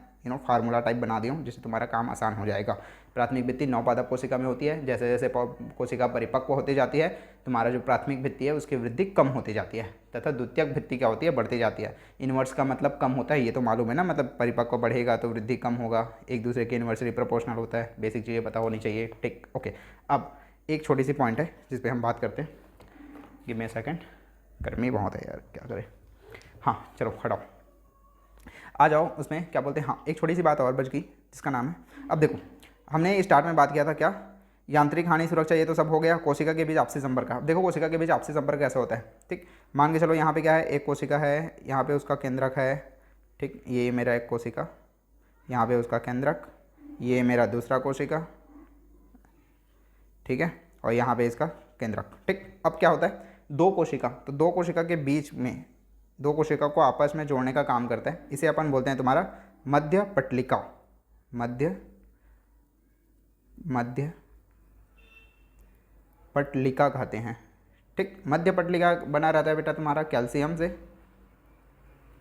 फार्मूला टाइप बना दिया हूँ जिससे तुम्हारा काम आसान हो जाएगा। प्राथमिक भित्ति 9 पादप कोशिका में होती है, जैसे जैसे कोशिका परिपक्व होती जाती है तुम्हारा जो प्राथमिक भित्ति है उसकी वृद्धि कम होती जाती है, तथा द्वितीयक भित्ति क्या होती है, बढ़ती जाती है। इन्वर्स का मतलब कम होता है, ये तो मालूम है ना, मतलब परिपक्व बढ़ेगा तो वृद्धि कम होगा, एक दूसरे के इन्वर्सली प्रोपोर्शनल होता है, बेसिक चीज़ें पता होनी चाहिए। ठीक, ओके। अब एक छोटी सी पॉइंट है जिस पर हम बात करते हैं, गिव मी अ सेकंड, गर्मी बहुत है यार, क्या करें। हाँ चलो हटाओ, आ जाओ उसमें क्या बोलते हैं। हाँ, एक छोटी सी बात और बच गई जिसका नाम है, अब देखो हमने स्टार्ट में बात किया था क्या, यांत्रिक हानि सुरक्षा, ये तो सब हो गया। कोशिका के बीच आपसी संपर्क का, अब देखो कोशिका के बीच आपसी संपर्क कैसे होता है। ठीक, मान के चलो यहाँ पे क्या है, एक कोशिका है, यहाँ पे उसका केंद्रक है। ठीक, ये मेरा एक कोशिका, यहाँ पे उसका केंद्रक, ये मेरा दूसरा कोशिका, ठीक है, और यहाँ पे इसका केंद्रक। ठीक, अब क्या होता है, दो कोशिका, तो दो कोशिका के बीच में, दो कोशिका को आपस में जोड़ने का काम करता है, इसे अपन बोलते हैं तुम्हारा मध्य पटलिका, मध्य पटलिका कहते हैं। ठीक, मध्य पटलिका बना रहता है बेटा तुम्हारा कैल्शियम से,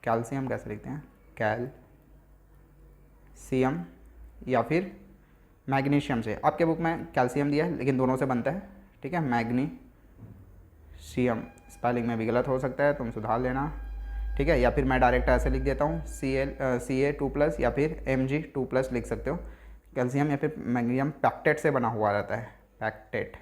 कैल्शियम कैसे लिखते हैं, कैल्शियम या फिर मैग्नीशियम से। आपके बुक में कैल्शियम दिया है लेकिन दोनों से बनता है। ठीक है, मैग्नीशियम कैल्शियम, स्पेलिंग में भी गलत हो सकता है, तुम सुधार लेना, ठीक है। या फिर मैं डायरेक्ट ऐसे लिख देता हूँ Ca2+ या फिर Mg2+ लिख सकते हो। कैल्शियम या फिर मैग्नीशियम पैक्टेट से बना हुआ रहता है, पैक्टेट,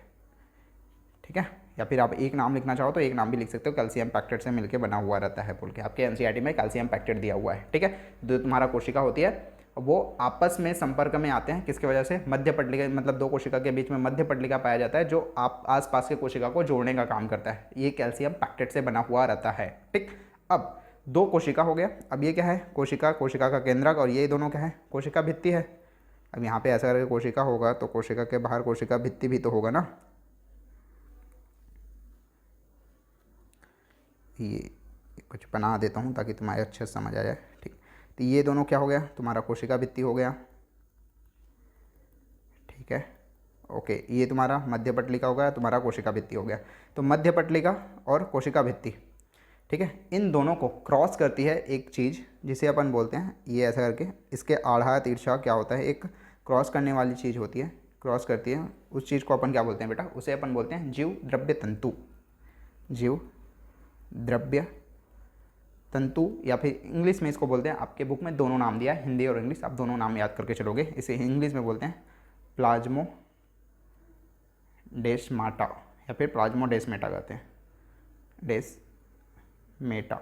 ठीक है। या फिर आप एक नाम लिखना चाहो तो एक नाम भी लिख सकते हो, कैल्शियम पैक्टेट से मिलकर बना हुआ रहता है बोल के आपके एनसीईआरटी में कैल्शियम पैक्टेट दिया हुआ है, ठीक है। जो तुम्हारा कोशिका होती है वो आपस में संपर्क में आते हैं, किसकी वजह से? मध्य पटलिका, मतलब दो कोशिका के बीच में मध्य पटलिका पाया जाता है जो आप आसपास के कोशिका को जोड़ने का काम करता है। ये कैल्शियम पैक्टेट से बना हुआ रहता है, ठीक। अब दो कोशिका हो गया, अब ये क्या है? कोशिका, कोशिका का केंद्रक, और ये दोनों क्या है? कोशिका भित्ति है। अब यहाँ पे ऐसा करके कोशिका होगा तो कोशिका के बाहर कोशिका भित्ति भी तो होगा ना। ये कुछ बना देता हूँ ताकि तुम्हारे अच्छे से समझ आ जाए, ठीक। तो ये दोनों क्या हो गया? तुम्हारा कोशिका भित्ति हो गया, ठीक है, ओके। ये तुम्हारा मध्य पटलिका हो गया, तुम्हारा कोशिका भित्ति हो गया। तो मध्य पटलिका और कोशिका भित्ति, ठीक है, इन दोनों को क्रॉस करती है एक चीज़ जिसे अपन बोलते हैं, ये ऐसा करके इसके आढ़ा तिरछा क्या होता है, एक क्रॉस करने वाली चीज़ होती है, क्रॉस करती है उस चीज़ को अपन क्या बोलते हैं बेटा? उसे अपन बोलते हैं जीव द्रव्य तंतु, जीव द्रव्य तंतु, या फिर इंग्लिश में इसको बोलते हैं, आपके बुक में दोनों नाम दिया है, हिंदी और इंग्लिश, आप दोनों नाम याद करके चलोगे। इसे इंग्लिश में बोलते हैं प्लाज्मोडेस्माटा या फिर प्लाज्मोडेस्माटा कहते हैं, डेस्मेटा,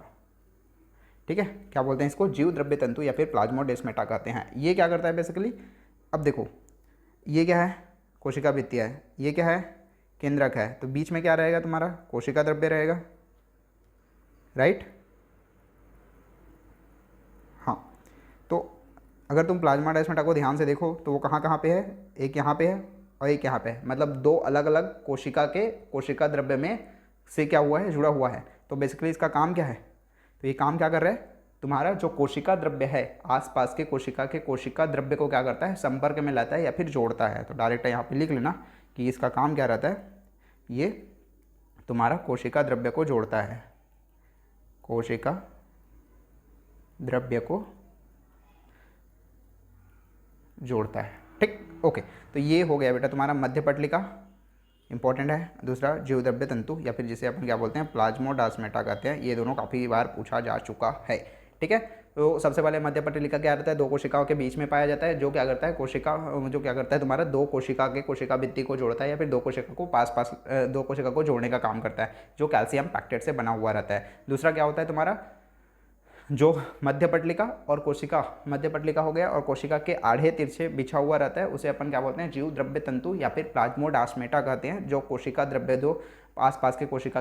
ठीक है। क्या बोलते हैं इसको? जीव द्रव्य तंतु या फिर प्लाज्मोडेस्माटा कहते हैं। ये क्या करता है बेसिकली? अब देखो, ये क्या है? कोशिका भित्ति है, ये क्या है? केंद्रक है। तो बीच में क्या रहेगा तुम्हारा? कोशिका द्रव्य रहेगा, राइट। हाँ, तो अगर तुम प्लाज्मा डेस्माटा को ध्यान से देखो तो वो कहाँ कहाँ पे है? एक यहाँ पे है और एक यहाँ पे है, मतलब दो अलग अलग कोशिका के कोशिका द्रव्य में से क्या हुआ है? जुड़ा हुआ है। तो बेसिकली इसका काम क्या है? तो ये काम क्या कर रहा है? तुम्हारा जो कोशिका द्रव्य है आसपास के कोशिका द्रव्य को क्या करता है? संपर्क में लाता है या फिर जोड़ता है। तो डायरेक्ट यहाँ पे लिख लेना कि इसका काम क्या रहता है? ये तुम्हारा कोशिका द्रव्य को जोड़ता है, कोशिका द्रव्य को जोड़ता है, ठीक, ओके। तो ये हो गया बेटा तुम्हारा मध्य पटलिका, इंपॉर्टेंट है। दूसरा जीव द्रव्य तंतु या फिर जिसे अपन क्या बोलते हैं? प्लाज्मोडेस्माटा कहते हैं। ये दोनों काफ़ी बार पूछा जा चुका है, ठीक है। तो सबसे पहले मध्य पटलिका क्या रहता है? दो कोशिकाओं के बीच में पाया जाता है, जो क्या करता है? जो क्या करता है तुम्हारा? दो कोशिका के कोशिका भित्ति को जोड़ता है या फिर दो कोशिका को दो कोशिका को जोड़ने का काम करता है, जो कैल्शियम पैक्टेट से बना हुआ रहता है। दूसरा क्या होता है तुम्हारा? जो मध्य पटलिका और कोशिका, मध्य पटलिका हो गया और कोशिका के आड़े तिरछे बिछा हुआ रहता है, उसे अपन क्या बोलते हैं? जीव द्रव्य तंतु या फिर प्लाज्मोडेस्माटा कहते हैं, जो कोशिका द्रव्य दो आसपास के कोशिका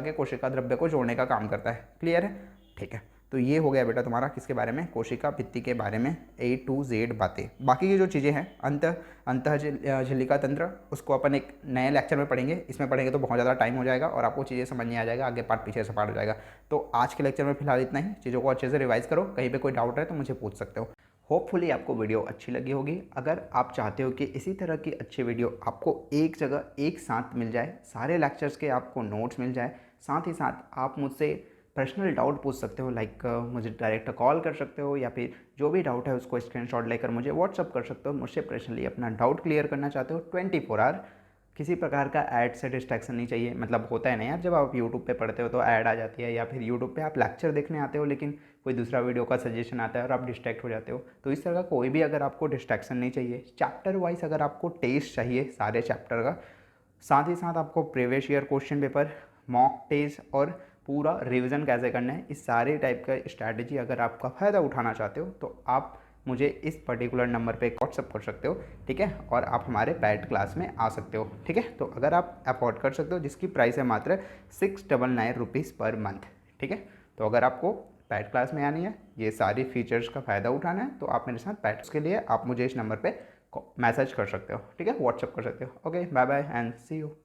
द्रव्य को जोड़ने का काम करता है। क्लियर है? ठीक है। तो ये हो गया बेटा तुम्हारा किसके बारे में? कोशिका भित्ति के बारे में A to Z बातें। बाकी की जो चीज़ें हैं अंतः झिल्लिका तंत्र, उसको अपन एक नए लेक्चर में पढ़ेंगे। इसमें पढ़ेंगे तो बहुत ज़्यादा टाइम हो जाएगा और आपको चीज़ें समझ नहीं आ जाएगा, आगे पार्ट पीछे से पार्ट हो जाएगा। तो आज के लेक्चर में फिलहाल इतना ही। चीज़ों को अच्छे से रिवाइज करो, कहीं पर कोई डाउट है तो मुझे पूछ सकते हो। होपफुली आपको वीडियो अच्छी लगी होगी। अगर आप चाहते हो कि इसी तरह की अच्छी वीडियो आपको एक जगह एक साथ मिल जाए, सारे लेक्चर्स के आपको नोट्स मिल जाए, साथ ही साथ आप मुझसे पर्सनल डाउट पूछ सकते हो, लाइक मुझे डायरेक्ट कॉल कर सकते हो या फिर जो भी डाउट है उसको स्क्रीनशॉट लेकर मुझे व्हाट्सअप कर सकते हो। मुझसे पर्सनली अपना डाउट क्लियर करना चाहते हो 24 आवर, किसी प्रकार का ऐड से डिस्ट्रैक्शन नहीं चाहिए। मतलब होता है ना यार, जब आप यूट्यूब पे पढ़ते हो तो ऐड आ जाती है, या फिर यूट्यूब पे आप लेक्चर देखने आते हो लेकिन कोई दूसरा वीडियो का सजेशन आता है और आप डिस्ट्रैक्ट हो जाते हो। तो इस तरह का कोई भी अगर आपको डिस्ट्रैक्शन नहीं चाहिए, चैप्टर वाइज अगर आपको टेस्ट चाहिए सारे चैप्टर का, साथ ही साथ आपको previous year question paper, mock test और पूरा रिवीजन कैसे करना है, इस सारे टाइप का स्ट्रैटेजी अगर आपका फ़ायदा उठाना चाहते हो तो आप मुझे इस पर्टिकुलर नंबर पे व्हाट्सअप कर सकते हो, ठीक है। और आप हमारे पेड क्लास में आ सकते हो, ठीक है। तो अगर आप अफोर्ड कर सकते हो, जिसकी प्राइस है मात्र 699 रुपीज़ पर मंथ, ठीक है। तो अगर आपको पेड क्लास में आनी है, ये सारी फीचर्स का फ़ायदा उठाना है, तो आप मेरे साथ पेड्स के लिए आप मुझे इस नंबर पर मैसेज कर सकते हो, ठीक है, व्हाट्सअप कर सकते हो। Okay, bye bye and see you.